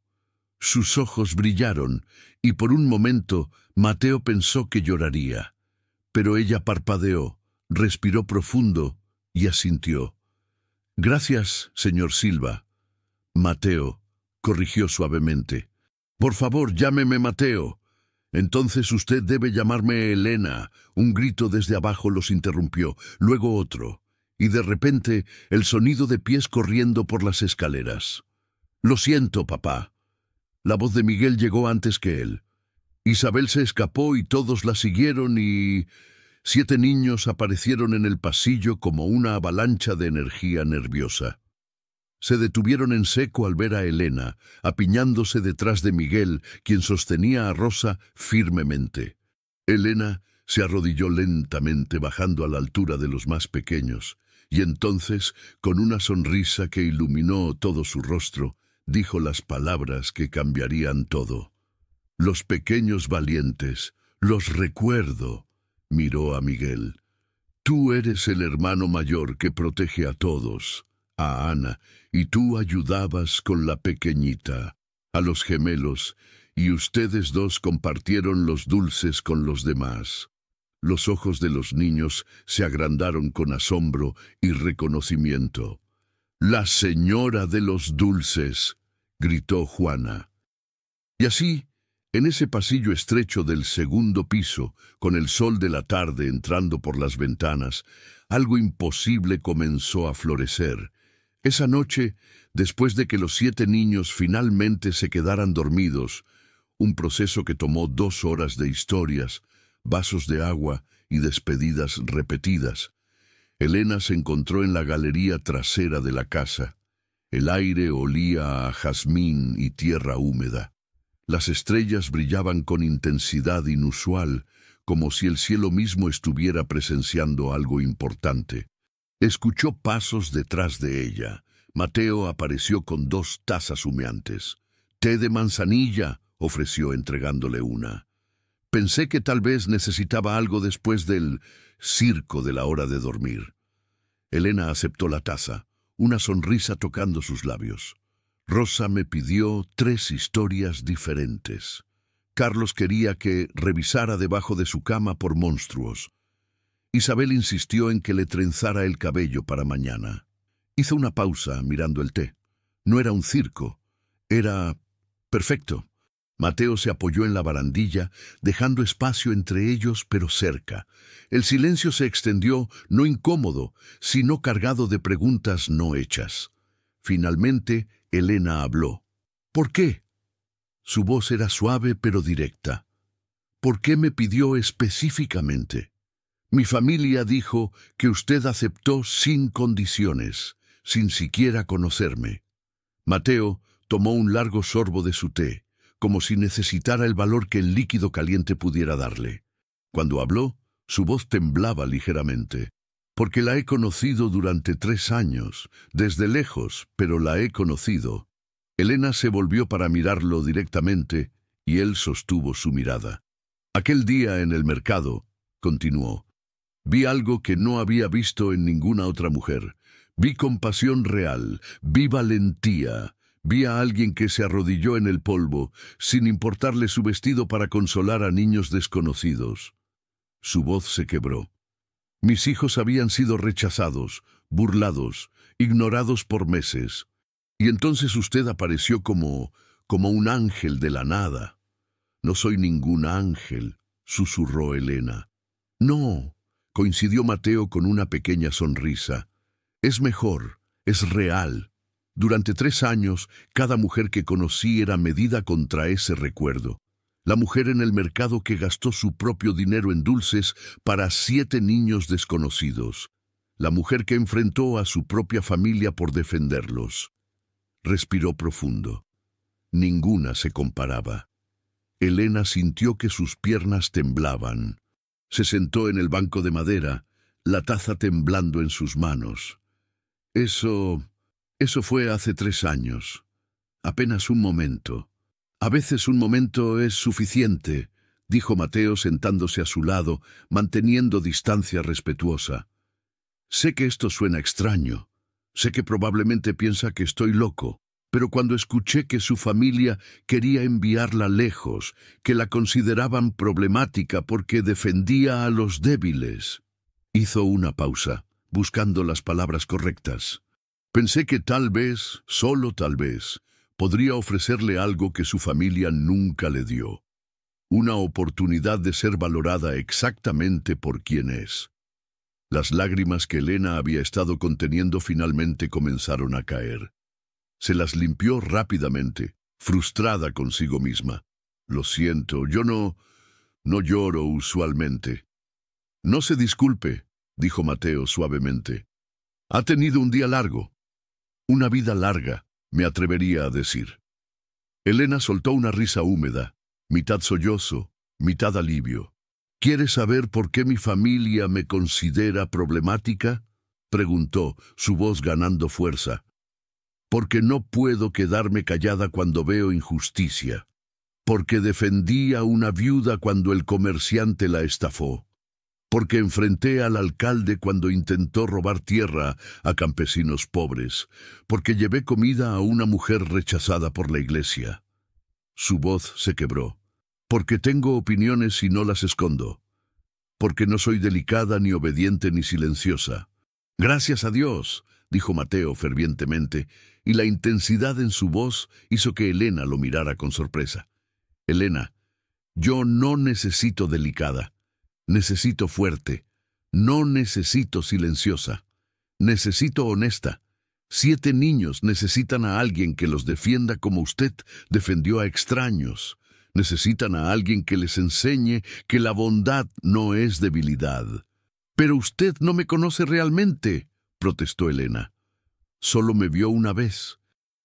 Sus ojos brillaron, y por un momento Mateo pensó que lloraría. Pero ella parpadeó, respiró profundo y asintió. Gracias, señor Silva. Mateo, corrigió suavemente. Por favor, llámeme Mateo. Entonces usted debe llamarme Elena. Un grito desde abajo los interrumpió, luego otro, y de repente el sonido de pies corriendo por las escaleras. Lo siento, papá. La voz de Miguel llegó antes que él. Isabel se escapó y todos la siguieron y... 7 niños aparecieron en el pasillo como una avalancha de energía nerviosa. Se detuvieron en seco al ver a Elena, apiñándose detrás de Miguel, quien sostenía a Rosa firmemente. Elena se arrodilló lentamente bajando a la altura de los más pequeños, y entonces, con una sonrisa que iluminó todo su rostro, dijo las palabras que cambiarían todo. Los pequeños valientes, los recuerdo, miró a Miguel. Tú eres el hermano mayor que protege a todos, a Ana, y tú ayudabas con la pequeñita, a los gemelos, y ustedes dos compartieron los dulces con los demás. Los ojos de los niños se agrandaron con asombro y reconocimiento. «La señora de los dulces», gritó Juana. Y así, en ese pasillo estrecho del segundo piso, con el sol de la tarde entrando por las ventanas, algo imposible comenzó a florecer. Esa noche, después de que los 7 niños finalmente se quedaran dormidos, un proceso que tomó 2 horas de historias, vasos de agua y despedidas repetidas, Elena se encontró en la galería trasera de la casa. El aire olía a jazmín y tierra húmeda. Las estrellas brillaban con intensidad inusual, como si el cielo mismo estuviera presenciando algo importante. Escuchó pasos detrás de ella. Mateo apareció con 2 tazas humeantes. «Té de manzanilla», ofreció entregándole una. «Pensé que tal vez necesitaba algo después del circo de la hora de dormir». Elena aceptó la taza, una sonrisa tocando sus labios. Rosa me pidió 3 historias diferentes. Carlos quería que revisara debajo de su cama por monstruos. Isabel insistió en que le trenzara el cabello para mañana. Hizo una pausa mirando el té. No era un circo, era perfecto. Mateo se apoyó en la barandilla, dejando espacio entre ellos, pero cerca. El silencio se extendió, no incómodo, sino cargado de preguntas no hechas. Finalmente, Elena habló. ¿Por qué? Su voz era suave pero directa. ¿Por qué me pidió específicamente? Mi familia dijo que usted aceptó sin condiciones, sin siquiera conocerme. Mateo tomó un largo sorbo de su té, como si necesitara el valor que el líquido caliente pudiera darle. Cuando habló, su voz temblaba ligeramente. Porque la he conocido durante 3 años, desde lejos, pero la he conocido. Elena se volvió para mirarlo directamente, y él sostuvo su mirada. Aquel día en el mercado, continuó, vi algo que no había visto en ninguna otra mujer. Vi compasión real, vi valentía. Vi a alguien que se arrodilló en el polvo, sin importarle su vestido para consolar a niños desconocidos. Su voz se quebró. Mis hijos habían sido rechazados, burlados, ignorados por meses. Y entonces usted apareció como un ángel de la nada. No soy ningún ángel, susurró Elena. No, coincidió Mateo con una pequeña sonrisa. Es mejor, es real. Durante 3 años, cada mujer que conocí era medida contra ese recuerdo. La mujer en el mercado que gastó su propio dinero en dulces para 7 niños desconocidos. La mujer que enfrentó a su propia familia por defenderlos. Respiró profundo. Ninguna se comparaba. Elena sintió que sus piernas temblaban. Se sentó en el banco de madera, la taza temblando en sus manos. Eso fue hace 3 años. Apenas un momento. A veces un momento es suficiente, dijo Mateo sentándose a su lado, manteniendo distancia respetuosa. Sé que esto suena extraño. Sé que probablemente piensa que estoy loco, pero cuando escuché que su familia quería enviarla lejos, que la consideraban problemática porque defendía a los débiles. Hizo una pausa, buscando las palabras correctas. Pensé que tal vez, solo tal vez, podría ofrecerle algo que su familia nunca le dio. Una oportunidad de ser valorada exactamente por quien es. Las lágrimas que Elena había estado conteniendo finalmente comenzaron a caer. Se las limpió rápidamente, frustrada consigo misma. Lo siento, yo no lloro usualmente. No se disculpe, dijo Mateo suavemente. Ha tenido un día largo. Una vida larga, me atrevería a decir. Elena soltó una risa húmeda, mitad sollozo, mitad alivio. ¿Quieres saber por qué mi familia me considera problemática? Preguntó, su voz ganando fuerza. Porque no puedo quedarme callada cuando veo injusticia. Porque defendí a una viuda cuando el comerciante la estafó. Porque enfrenté al alcalde cuando intentó robar tierra a campesinos pobres, porque llevé comida a una mujer rechazada por la iglesia. Su voz se quebró. Porque tengo opiniones y no las escondo. Porque no soy delicada, ni obediente, ni silenciosa. Gracias a Dios, dijo Mateo fervientemente, y la intensidad en su voz hizo que Elena lo mirara con sorpresa. Elena, yo no necesito delicada. Necesito fuerte. No necesito silenciosa. Necesito honesta. 7 niños necesitan a alguien que los defienda como usted defendió a extraños. Necesitan a alguien que les enseñe que la bondad no es debilidad. Pero usted no me conoce realmente, protestó Elena. Solo me vio una vez.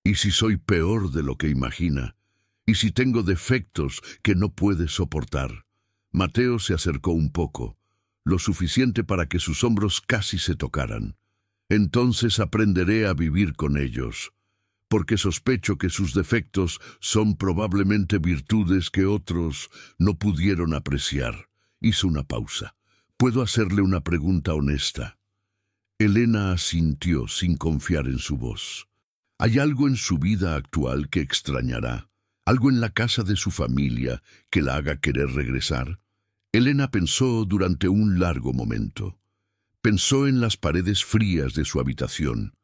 ¿Y si soy peor de lo que imagina? ¿Y si tengo defectos que no puede soportar? Mateo se acercó un poco, lo suficiente para que sus hombros casi se tocaran. Entonces aprenderé a vivir con ellos, porque sospecho que sus defectos son probablemente virtudes que otros no pudieron apreciar. Hizo una pausa. ¿Puedo hacerle una pregunta honesta? Elena asintió sin confiar en su voz. ¿Hay algo en su vida actual que extrañará? ¿Algo en la casa de su familia que la haga querer regresar? Elena pensó durante un largo momento. Pensó en las paredes frías de su habitación,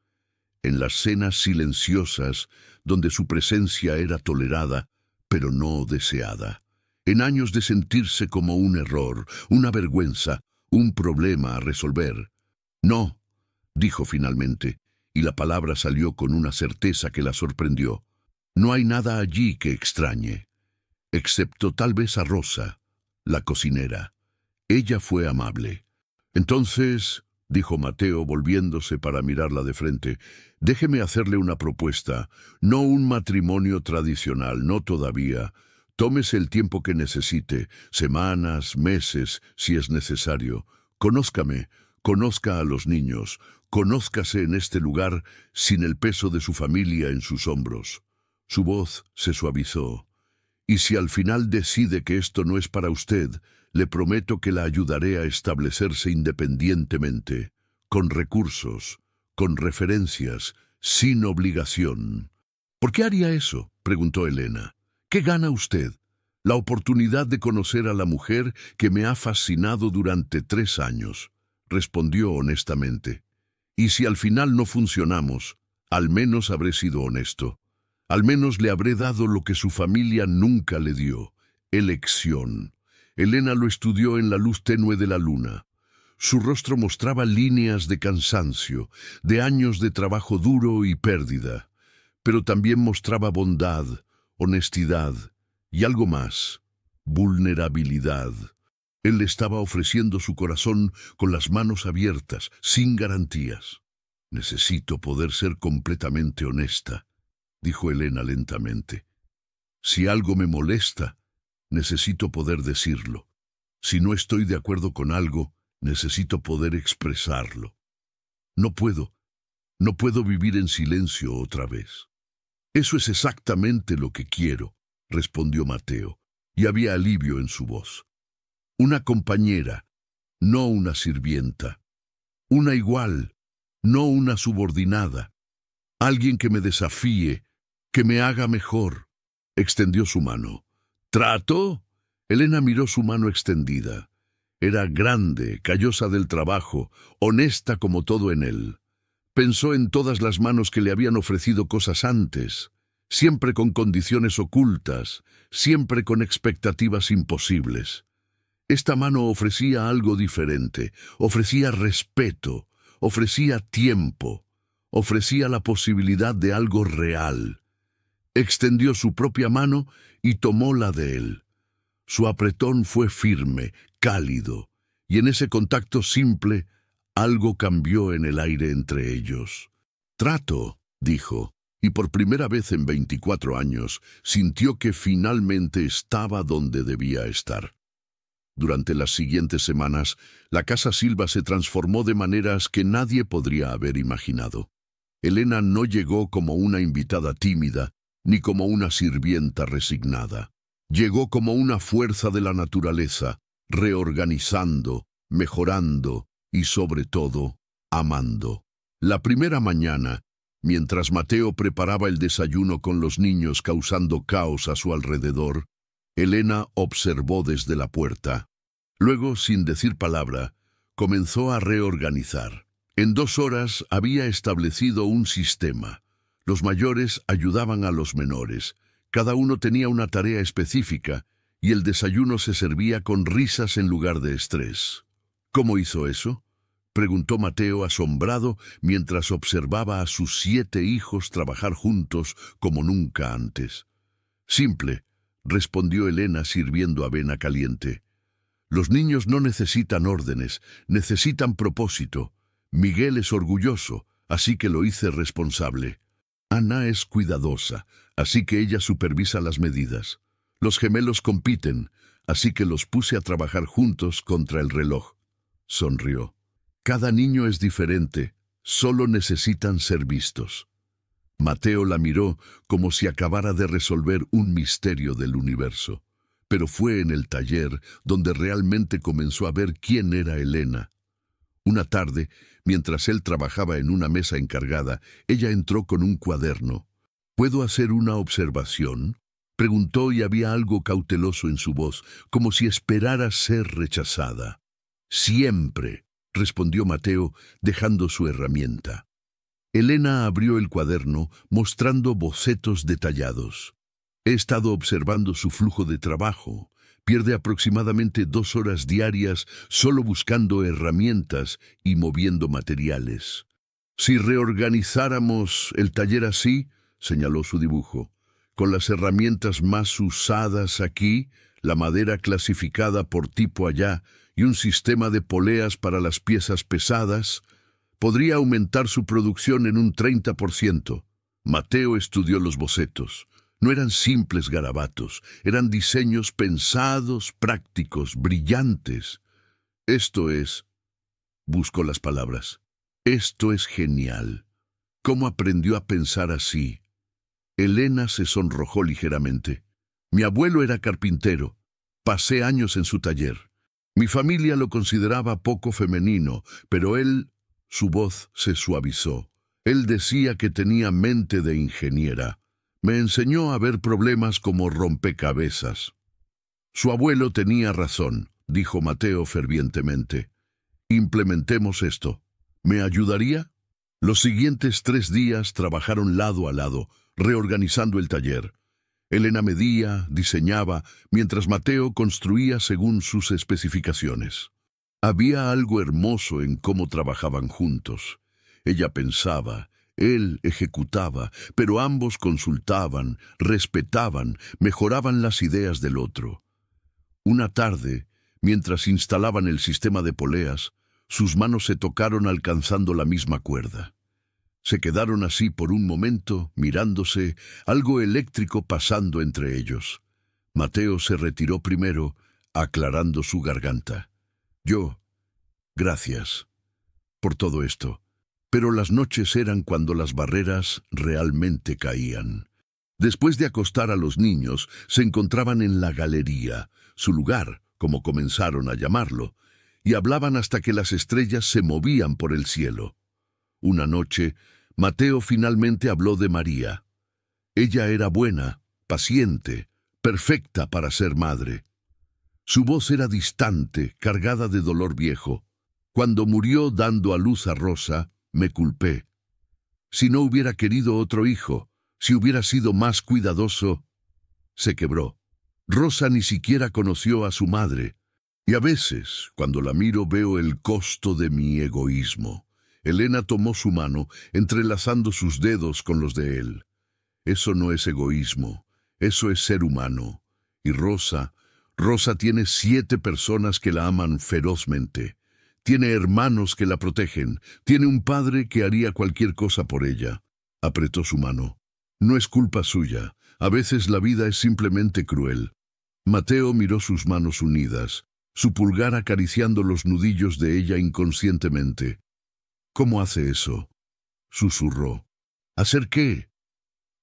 en las cenas silenciosas donde su presencia era tolerada, pero no deseada, en años de sentirse como un error, una vergüenza, un problema a resolver. No, dijo finalmente, y la palabra salió con una certeza que la sorprendió. No hay nada allí que extrañe, excepto tal vez a Rosa, la cocinera. Ella fue amable. Entonces, dijo Mateo volviéndose para mirarla de frente, déjeme hacerle una propuesta, no un matrimonio tradicional, no todavía. Tómese el tiempo que necesite, semanas, meses, si es necesario. Conózcame, conozca a los niños, conózcase en este lugar sin el peso de su familia en sus hombros. Su voz se suavizó. Y si al final decide que esto no es para usted, le prometo que la ayudaré a establecerse independientemente, con recursos, con referencias, sin obligación. ¿Por qué haría eso?, preguntó Elena. ¿Qué gana usted? La oportunidad de conocer a la mujer que me ha fascinado durante 3 años, respondió honestamente. Y si al final no funcionamos, al menos habré sido honesto. Al menos le habré dado lo que su familia nunca le dio, elección. Elena lo estudió en la luz tenue de la luna. Su rostro mostraba líneas de cansancio, de años de trabajo duro y pérdida, pero también mostraba bondad, honestidad y algo más, vulnerabilidad. Él le estaba ofreciendo su corazón con las manos abiertas, sin garantías. Necesito poder ser completamente honesta, dijo Elena lentamente. Si algo me molesta, necesito poder decirlo. Si no estoy de acuerdo con algo, necesito poder expresarlo. No puedo vivir en silencio otra vez. Eso es exactamente lo que quiero, respondió Mateo, y había alivio en su voz. Una compañera, no una sirvienta. Una igual, no una subordinada. Alguien que me desafíe, que me haga mejor. Extendió su mano. ¿Trato? Elena miró su mano extendida. Era grande, callosa del trabajo, honesta como todo en él. Pensó en todas las manos que le habían ofrecido cosas antes, siempre con condiciones ocultas, siempre con expectativas imposibles. Esta mano ofrecía algo diferente, ofrecía respeto, ofrecía tiempo, ofrecía la posibilidad de algo real. Extendió su propia mano y tomó la de él. Su apretón fue firme, cálido, y en ese contacto simple, algo cambió en el aire entre ellos. «Trato», dijo, y por primera vez en 24 años sintió que finalmente estaba donde debía estar. Durante las siguientes semanas, la Casa Silva se transformó de maneras que nadie podría haber imaginado. Elena no llegó como una invitada tímida, ni como una sirvienta resignada. Llegó como una fuerza de la naturaleza, reorganizando, mejorando y, sobre todo, amando. La primera mañana, mientras Mateo preparaba el desayuno con los niños causando caos a su alrededor, Elena observó desde la puerta. Luego, sin decir palabra, comenzó a reorganizar. En 2 horas había establecido un sistema. Los mayores ayudaban a los menores. Cada uno tenía una tarea específica y el desayuno se servía con risas en lugar de estrés. ¿Cómo hizo eso?, preguntó Mateo asombrado mientras observaba a sus 7 hijos trabajar juntos como nunca antes. Simple, respondió Elena sirviendo avena caliente. Los niños no necesitan órdenes, necesitan propósito. Miguel es orgulloso, así que lo hice responsable. Ana es cuidadosa, así que ella supervisa las medidas. Los gemelos compiten, así que los puse a trabajar juntos contra el reloj. Sonrió. Cada niño es diferente, solo necesitan ser vistos. Mateo la miró como si acabara de resolver un misterio del universo. Pero fue en el taller donde realmente comenzó a ver quién era Elena. Una tarde, Mientras él trabajaba en una mesa encargada, ella entró con un cuaderno. ¿Puedo hacer una observación?, preguntó, y había algo cauteloso en su voz, como si esperara ser rechazada. Siempre, respondió Mateo, dejando su herramienta. Elena abrió el cuaderno, mostrando bocetos detallados. He estado observando su flujo de trabajo. Pierde aproximadamente 2 horas diarias solo buscando herramientas y moviendo materiales. Si reorganizáramos el taller así, señaló su dibujo, con las herramientas más usadas aquí, la madera clasificada por tipo allá y un sistema de poleas para las piezas pesadas, podría aumentar su producción en un 30%. Mateo estudió los bocetos. No eran simples garabatos, eran diseños pensados, prácticos, brillantes. Buscó las palabras. Esto es genial. ¿Cómo aprendió a pensar así? Elena se sonrojó ligeramente. Mi abuelo era carpintero. Pasé años en su taller. Mi familia lo consideraba poco femenino, pero su voz se suavizó. Él decía que tenía mente de ingeniera. Me enseñó a ver problemas como rompecabezas. Su abuelo tenía razón, dijo Mateo fervientemente. Implementemos esto. ¿Me ayudaría? Los siguientes 3 días trabajaron lado a lado, reorganizando el taller. Elena medía, diseñaba, mientras Mateo construía según sus especificaciones. Había algo hermoso en cómo trabajaban juntos. Ella pensaba, él ejecutaba, pero ambos consultaban, respetaban, mejoraban las ideas del otro. Una tarde, mientras instalaban el sistema de poleas, sus manos se tocaron alcanzando la misma cuerda. Se quedaron así por un momento, mirándose, algo eléctrico pasando entre ellos. Mateo se retiró primero, aclarando su garganta. Gracias por todo esto. Pero las noches eran cuando las barreras realmente caían. Después de acostar a los niños, se encontraban en la galería, su lugar, como comenzaron a llamarlo, y hablaban hasta que las estrellas se movían por el cielo. Una noche, Mateo finalmente habló de María. Ella era buena, paciente, perfecta para ser madre. Su voz era distante, cargada de dolor viejo. Cuando murió dando a luz a Rosa, me culpé. Si no hubiera querido otro hijo, si hubiera sido más cuidadoso, se quebró. Rosa ni siquiera conoció a su madre. Y a veces, cuando la miro, veo el costo de mi egoísmo. Elena tomó su mano, entrelazando sus dedos con los de él. Eso no es egoísmo, eso es ser humano. Y Rosa tiene 7 personas que la aman ferozmente. Tiene hermanos que la protegen. Tiene un padre que haría cualquier cosa por ella. Apretó su mano. No es culpa suya. A veces la vida es simplemente cruel. Mateo miró sus manos unidas, su pulgar acariciando los nudillos de ella inconscientemente. ¿Cómo hace eso?, susurró. ¿Hacer qué?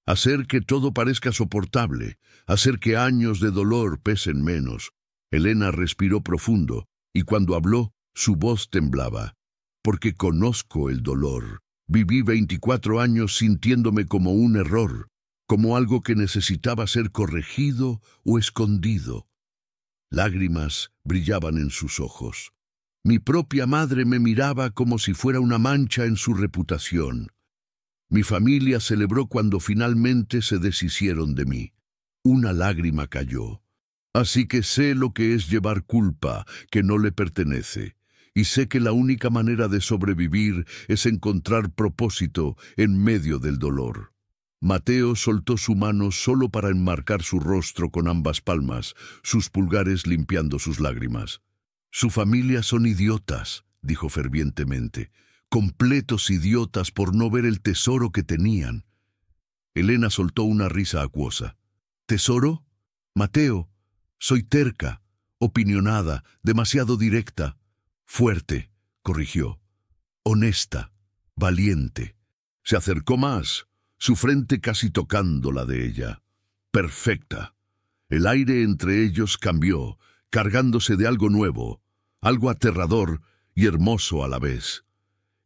Hacer que todo parezca soportable, hacer que años de dolor pesen menos. Elena respiró profundo, y cuando habló, su voz temblaba. Porque conozco el dolor. Viví 24 años sintiéndome como un error, como algo que necesitaba ser corregido o escondido. Lágrimas brillaban en sus ojos. Mi propia madre me miraba como si fuera una mancha en su reputación. Mi familia celebró cuando finalmente se deshicieron de mí. Una lágrima cayó. Así que sé lo que es llevar culpa que no le pertenece. Y sé que la única manera de sobrevivir es encontrar propósito en medio del dolor. Mateo soltó su mano solo para enmarcar su rostro con ambas palmas, sus pulgares limpiando sus lágrimas. Su familia son idiotas, dijo fervientemente, completos idiotas por no ver el tesoro que tenían. Elena soltó una risa acuosa. ¿Tesoro? Mateo, soy terca, opinionada, demasiado directa. Fuerte, corrigió. Honesta, valiente. Se acercó más, su frente casi tocando la de ella. Perfecta. El aire entre ellos cambió, cargándose de algo nuevo, algo aterrador y hermoso a la vez.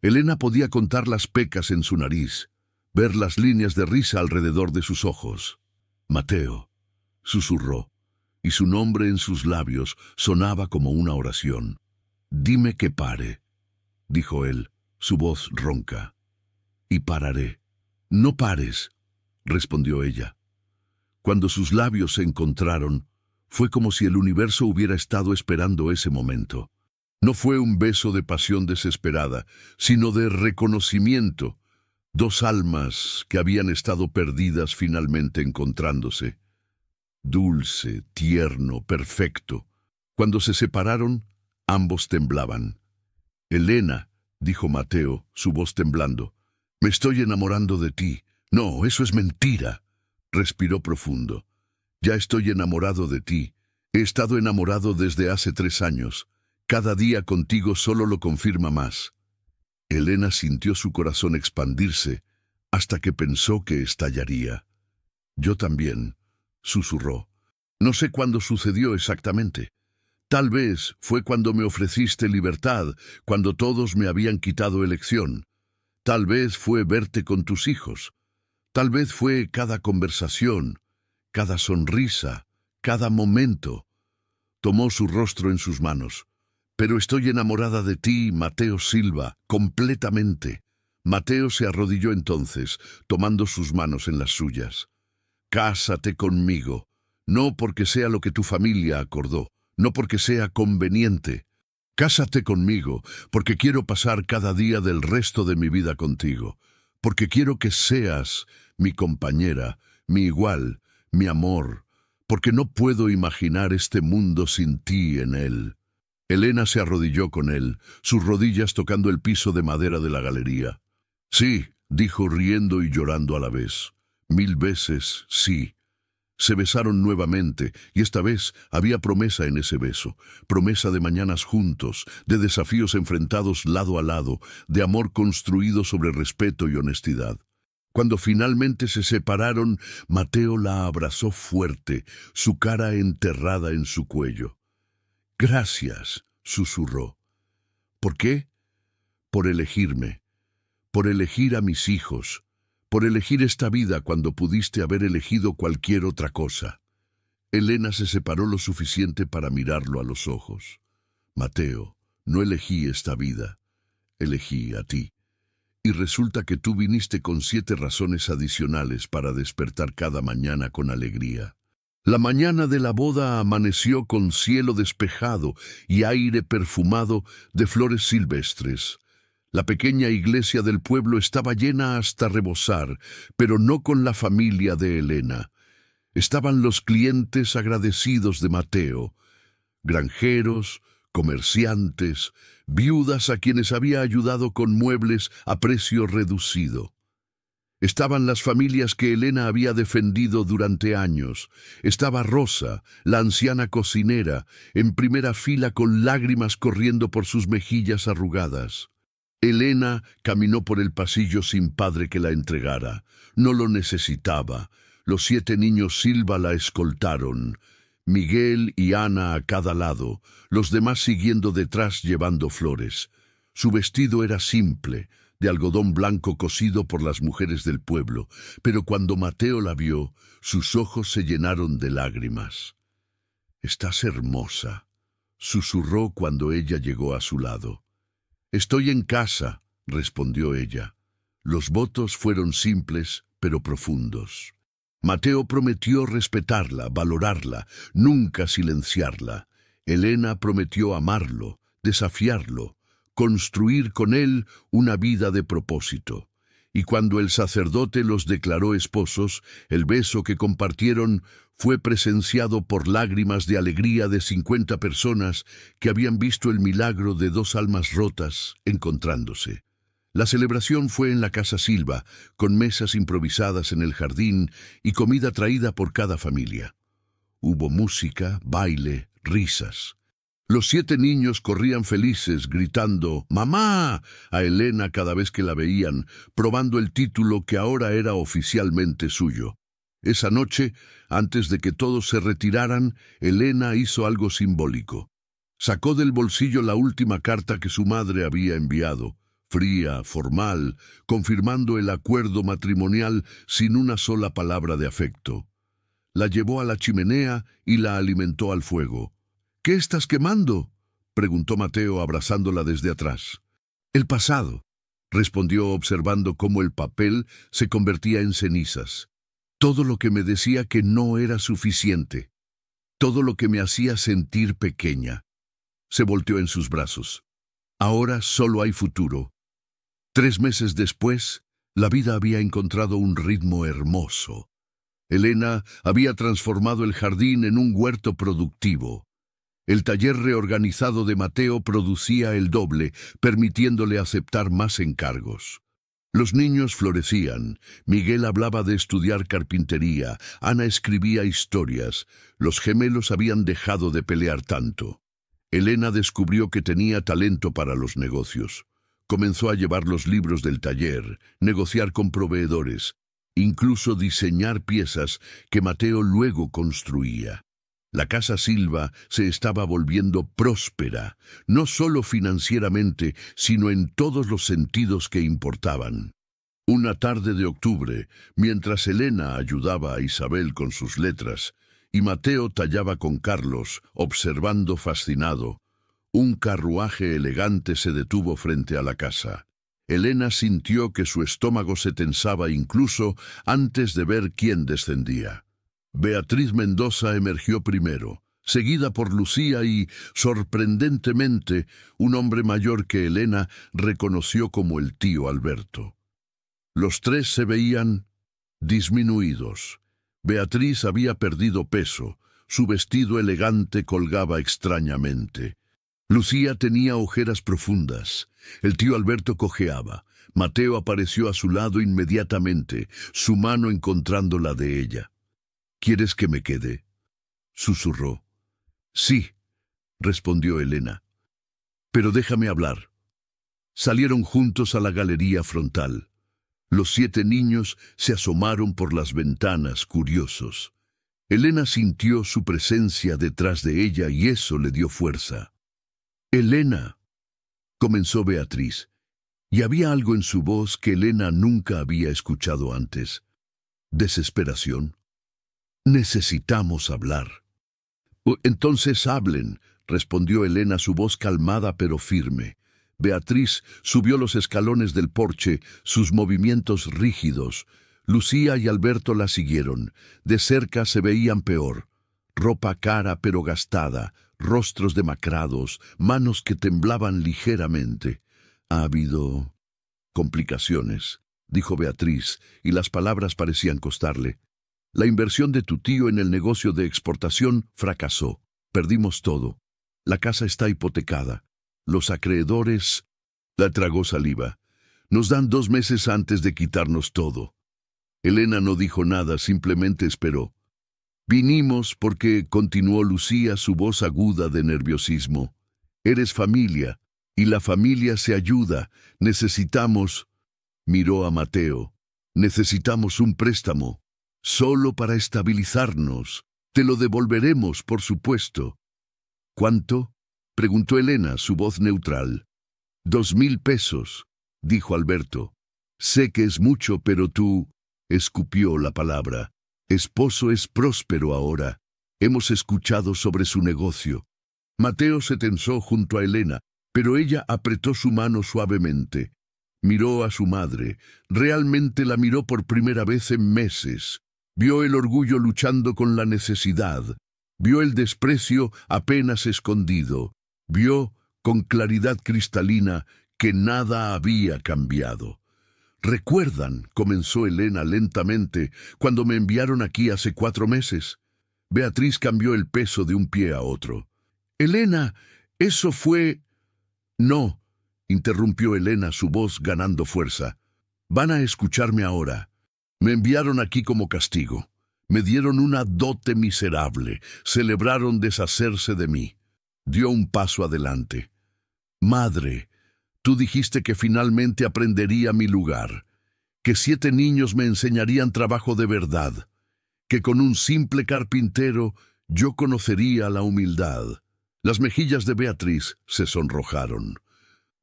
Elena podía contar las pecas en su nariz, ver las líneas de risa alrededor de sus ojos. Mateo, susurró, y su nombre en sus labios sonaba como una oración. Dime que pare, dijo él, su voz ronca. Y pararé. No pares, respondió ella. Cuando sus labios se encontraron, fue como si el universo hubiera estado esperando ese momento. No fue un beso de pasión desesperada, sino de reconocimiento. Dos almas que habían estado perdidas finalmente encontrándose. Dulce, tierno, perfecto. Cuando se separaron, ambos temblaban. Elena, dijo Mateo, su voz temblando, me estoy enamorando de ti. No, eso es mentira. Respiró profundo. Ya estoy enamorado de ti. He estado enamorado desde hace 3 años. Cada día contigo solo lo confirma más. Elena sintió su corazón expandirse hasta que pensó que estallaría. Yo también, susurró. No sé cuándo sucedió exactamente. Tal vez fue cuando me ofreciste libertad, cuando todos me habían quitado elección. Tal vez fue verte con tus hijos. Tal vez fue cada conversación, cada sonrisa, cada momento. Tomó su rostro en sus manos. Pero estoy enamorada de ti, Mateo Silva, completamente. Mateo se arrodilló entonces, tomando sus manos en las suyas. Cásate conmigo, no porque sea lo que tu familia acordó, no porque sea conveniente. Cásate conmigo, porque quiero pasar cada día del resto de mi vida contigo, porque quiero que seas mi compañera, mi igual, mi amor, porque no puedo imaginar este mundo sin ti en él. Elena se arrodilló con él, sus rodillas tocando el piso de madera de la galería. Sí, dijo riendo y llorando a la vez. 1000 veces sí. Se besaron nuevamente, y esta vez había promesa en ese beso, promesa de mañanas juntos, de desafíos enfrentados lado a lado, de amor construido sobre respeto y honestidad. Cuando finalmente se separaron, Mateo la abrazó fuerte, su cara enterrada en su cuello. Gracias, susurró. ¿Por qué? Por elegirme, por elegir a mis hijos, por elegir esta vida cuando pudiste haber elegido cualquier otra cosa. Elena se separó lo suficiente para mirarlo a los ojos. Mateo, no elegí esta vida, elegí a ti. Y resulta que tú viniste con 7 razones adicionales para despertar cada mañana con alegría. La mañana de la boda amaneció con cielo despejado y aire perfumado de flores silvestres. La pequeña iglesia del pueblo estaba llena hasta rebosar, pero no con la familia de Elena. Estaban los clientes agradecidos de Mateo, granjeros, comerciantes, viudas a quienes había ayudado con muebles a precio reducido. Estaban las familias que Elena había defendido durante años. Estaba Rosa, la anciana cocinera, en primera fila con lágrimas corriendo por sus mejillas arrugadas. Elena caminó por el pasillo sin padre que la entregara. No lo necesitaba. Los 7 niños Silva la escoltaron. Miguel y Ana a cada lado, los demás siguiendo detrás llevando flores. Su vestido era simple, de algodón blanco cosido por las mujeres del pueblo, pero cuando Mateo la vio, sus ojos se llenaron de lágrimas. «Estás hermosa», susurró cuando ella llegó a su lado. «Estoy en casa», respondió ella. Los votos fueron simples, pero profundos. Mateo prometió respetarla, valorarla, nunca silenciarla. Elena prometió amarlo, desafiarlo, construir con él una vida de propósito. Y cuando el sacerdote los declaró esposos, el beso que compartieron fue presenciado por lágrimas de alegría de 50 personas que habían visto el milagro de 2 almas rotas encontrándose. La celebración fue en la casa Silva, con mesas improvisadas en el jardín y comida traída por cada familia. Hubo música, baile, risas. Los 7 niños corrían felices, gritando «¡Mamá!» a Elena cada vez que la veían, probando el título que ahora era oficialmente suyo. Esa noche, antes de que todos se retiraran, Elena hizo algo simbólico. Sacó del bolsillo la última carta que su madre había enviado. fría, formal, confirmando el acuerdo matrimonial sin una sola palabra de afecto. La llevó a la chimenea y la alimentó al fuego. —¿Qué estás quemando? —preguntó Mateo abrazándola desde atrás. —El pasado —respondió observando cómo el papel se convertía en cenizas—. Todo lo que me decía que no era suficiente. Todo lo que me hacía sentir pequeña. Se volteó en sus brazos. Ahora solo hay futuro. 3 meses después, la vida había encontrado un ritmo hermoso. Elena había transformado el jardín en un huerto productivo. El taller reorganizado de Mateo producía el doble, permitiéndole aceptar más encargos. Los niños florecían. Miguel hablaba de estudiar carpintería, Ana escribía historias. Los gemelos habían dejado de pelear tanto. Elena descubrió que tenía talento para los negocios. Comenzó a llevar los libros del taller, negociar con proveedores, incluso diseñar piezas que Mateo luego construía. La casa Silva se estaba volviendo próspera, no solo financieramente, sino en todos los sentidos que importaban. Una tarde de octubre, mientras Elena ayudaba a Isabel con sus letras y Mateo tallaba con Carlos, observando fascinado, un carruaje elegante se detuvo frente a la casa. Elena sintió que su estómago se tensaba incluso antes de ver quién descendía. Beatriz Mendoza emergió primero, seguida por Lucía y, sorprendentemente, un hombre mayor que Elena reconoció como el tío Alberto. Los tres se veían disminuidos. Beatriz había perdido peso, su vestido elegante colgaba extrañamente. Lucía tenía ojeras profundas. El tío Alberto cojeaba. Mateo apareció a su lado inmediatamente, su mano encontrando la de ella. —¿Quieres que me quede? —susurró. —Sí —respondió Elena—, pero déjame hablar. Salieron juntos a la galería frontal. Los 7 niños se asomaron por las ventanas, curiosos. Elena sintió su presencia detrás de ella y eso le dio fuerza. —Elena —comenzó Beatriz, y había algo en su voz que Elena nunca había escuchado antes. Desesperación. —Necesitamos hablar. —Entonces hablen —respondió Elena, su voz calmada pero firme. Beatriz subió los escalones del porche, sus movimientos rígidos. Lucía y Alberto la siguieron. De cerca se veían peor. Ropa cara pero gastada, rostros demacrados, manos que temblaban ligeramente. —Ha habido complicaciones —dijo Beatriz, y las palabras parecían costarle. La inversión de tu tío en el negocio de exportación fracasó. Perdimos todo. La casa está hipotecada. Los acreedores... La tragó saliva. Nos dan 2 meses antes de quitarnos todo. Elena no dijo nada, simplemente esperó. Vinimos porque, continuó Lucía, su voz aguda de nerviosismo. Eres familia, y la familia se ayuda. Necesitamos... Miró a Mateo. Necesitamos un préstamo. Solo para estabilizarnos. Te lo devolveremos, por supuesto. —¿Cuánto? —preguntó Elena, su voz neutral. 2.000 pesos, dijo Alberto. Sé que es mucho, pero tú... Escupió la palabra. Esposo es próspero ahora. Hemos escuchado sobre su negocio. Mateo se tensó junto a Elena, pero ella apretó su mano suavemente. Miró a su madre. Realmente la miró por primera vez en meses. Vio el orgullo luchando con la necesidad. Vio el desprecio apenas escondido. Vio, con claridad cristalina, que nada había cambiado. —¿Recuerdan? —comenzó Elena lentamente— cuando me enviaron aquí hace 4 meses. Beatriz cambió el peso de un pie a otro. —Elena, eso fue... —No —interrumpió Elena, su voz ganando fuerza—. Van a escucharme ahora. Me enviaron aquí como castigo. Me dieron una dote miserable. Celebraron deshacerse de mí. Dio un paso adelante. Madre, tú dijiste que finalmente aprendería mi lugar, que 7 niños me enseñarían trabajo de verdad, que con un simple carpintero yo conocería la humildad. Las mejillas de Beatriz se sonrojaron.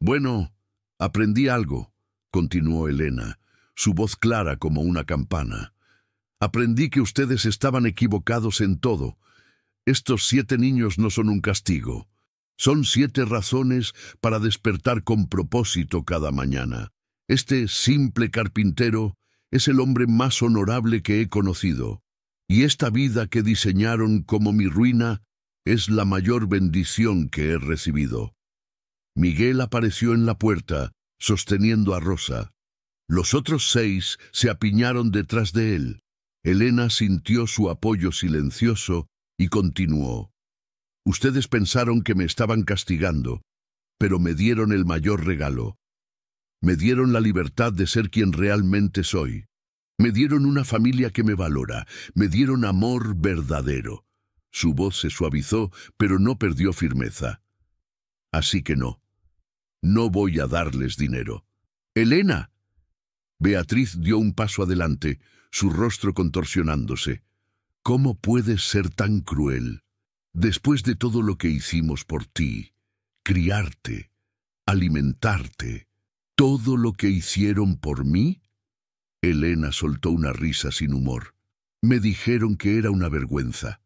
Bueno, Aprendí algo, continuó Elena, su voz clara como una campana. Aprendí que ustedes estaban equivocados en todo. Estos 7 niños no son un castigo. Son 7 razones para despertar con propósito cada mañana. Este simple carpintero es el hombre más honorable que he conocido, y esta vida que diseñaron como mi ruina es la mayor bendición que he recibido. Miguel apareció en la puerta, sosteniendo a Rosa. Los otros 6 se apiñaron detrás de él. Elena sintió su apoyo silencioso y continuó. Ustedes pensaron que me estaban castigando, pero me dieron el mayor regalo. Me dieron la libertad de ser quien realmente soy. Me dieron una familia que me valora. Me dieron amor verdadero. Su voz se suavizó, pero no perdió firmeza. Así que no. No voy a darles dinero. ¡Elena! Beatriz dio un paso adelante, su rostro contorsionándose. ¿Cómo puedes ser tan cruel? Después de todo lo que hicimos por ti, criarte, alimentarte, ¿todo lo que hicieron por mí? Elena soltó una risa sin humor. Me dijeron que era una vergüenza.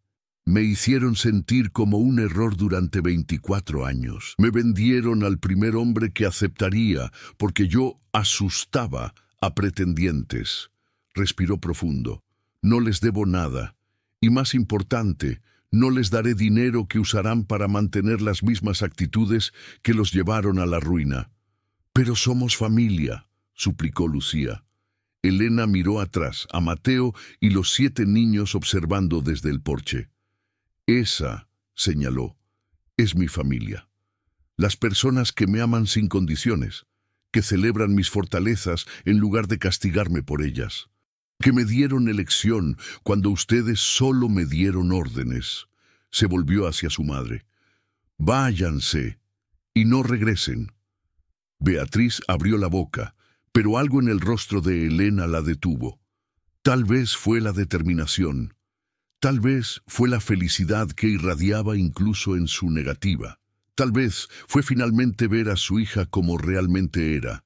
Me hicieron sentir como un error durante 24 años. Me vendieron al primer hombre que aceptaría, porque yo asustaba a pretendientes. Respiró profundo. No les debo nada. Y más importante, no les daré dinero que usarán para mantener las mismas actitudes que los llevaron a la ruina. Pero somos familia, suplicó Lucía. Elena miró atrás a Mateo y los 7 niños observando desde el porche. Esa, señaló, es mi familia. Las personas que me aman sin condiciones, que celebran mis fortalezas en lugar de castigarme por ellas, que me dieron elección cuando ustedes solo me dieron órdenes. Se volvió hacia su madre. Váyanse y no regresen. Beatriz abrió la boca, pero algo en el rostro de Elena la detuvo. Tal vez fue la determinación. Tal vez fue la felicidad que irradiaba incluso en su negativa. Tal vez fue finalmente ver a su hija como realmente era.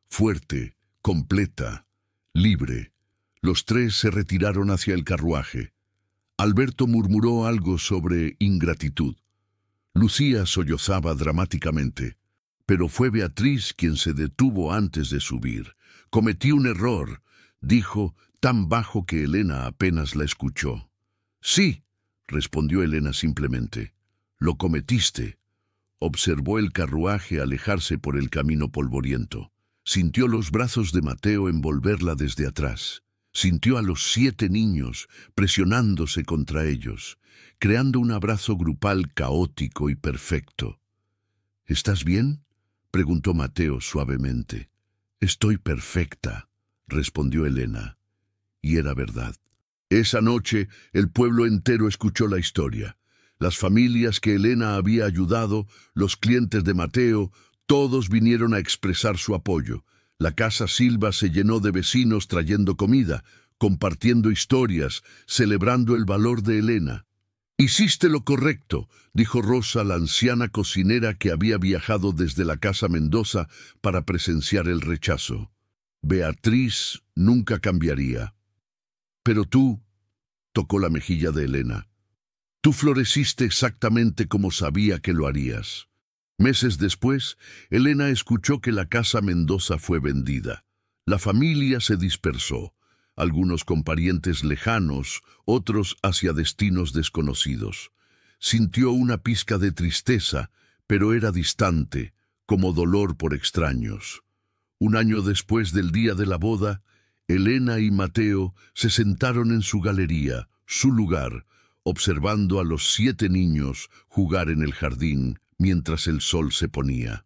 Fuerte, completa, libre. Los 3 se retiraron hacia el carruaje. Alberto murmuró algo sobre ingratitud. Lucía sollozaba dramáticamente, pero fue Beatriz quien se detuvo antes de subir. Cometí un error, dijo, tan bajo que Elena apenas la escuchó. Sí, respondió Elena simplemente. Lo cometiste. Observó el carruaje alejarse por el camino polvoriento. Sintió los brazos de Mateo envolverla desde atrás. Sintió a los 7 niños presionándose contra ellos, creando un abrazo grupal caótico y perfecto. ¿Estás bien?, preguntó Mateo suavemente. Estoy perfecta, respondió Elena. Y era verdad. Esa noche, el pueblo entero escuchó la historia. Las familias que Elena había ayudado, los clientes de Mateo, todos vinieron a expresar su apoyo. La casa Silva se llenó de vecinos trayendo comida, compartiendo historias, celebrando el valor de Elena. «Hiciste lo correcto», dijo Rosa, la anciana cocinera que había viajado desde la casa Mendoza para presenciar el rechazo. Beatriz nunca cambiaría. «Pero tú», tocó la mejilla de Elena, «tú floreciste exactamente como sabía que lo harías». Meses después, Elena escuchó que la casa Mendoza fue vendida. La familia se dispersó, algunos con parientes lejanos, otros hacia destinos desconocidos. Sintió una pizca de tristeza, pero era distante, como dolor por extraños. Un año después del día de la boda, Elena y Mateo se sentaron en su galería, su lugar, observando a los 7 niños jugar en el jardín mientras el sol se ponía.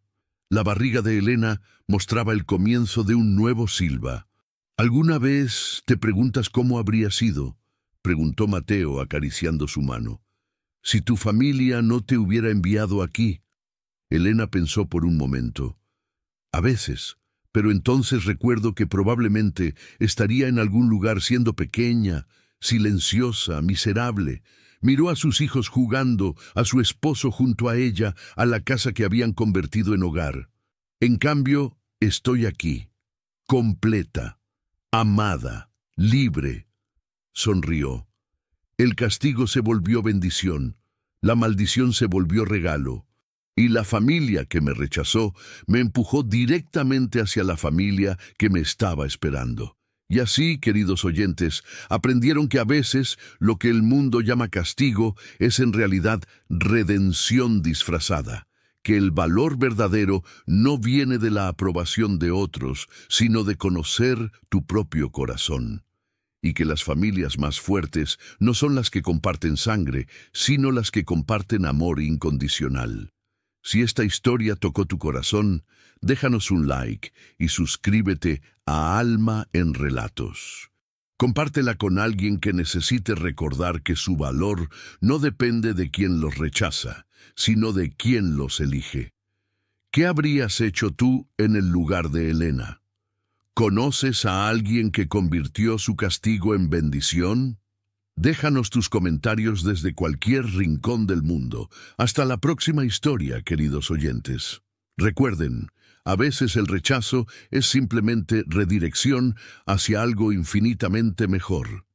La barriga de Elena mostraba el comienzo de un nuevo Silva. «¿Alguna vez te preguntas cómo habría sido?», preguntó Mateo acariciando su mano. «Si tu familia no te hubiera enviado aquí». Elena pensó por un momento. «A veces, pero entonces recuerdo que probablemente estaría en algún lugar siendo pequeña, silenciosa, miserable». Miró a sus hijos jugando, a su esposo junto a ella, a la casa que habían convertido en hogar. En cambio, estoy aquí, completa, amada, libre. Sonrió. El castigo se volvió bendición, la maldición se volvió regalo, y la familia que me rechazó me empujó directamente hacia la familia que me estaba esperando. Y así, queridos oyentes, aprendieron que a veces lo que el mundo llama castigo es en realidad redención disfrazada, que el valor verdadero no viene de la aprobación de otros, sino de conocer tu propio corazón. Y que las familias más fuertes no son las que comparten sangre, sino las que comparten amor incondicional. Si esta historia tocó tu corazón, déjanos un like y suscríbete a Alma en Relatos. Compártela con alguien que necesite recordar que su valor no depende de quien los rechaza, sino de quien los elige. ¿Qué habrías hecho tú en el lugar de Elena? ¿Conoces a alguien que convirtió su castigo en bendición? Déjanos tus comentarios desde cualquier rincón del mundo. Hasta la próxima historia, queridos oyentes. Recuerden, a veces el rechazo es simplemente redirección hacia algo infinitamente mejor.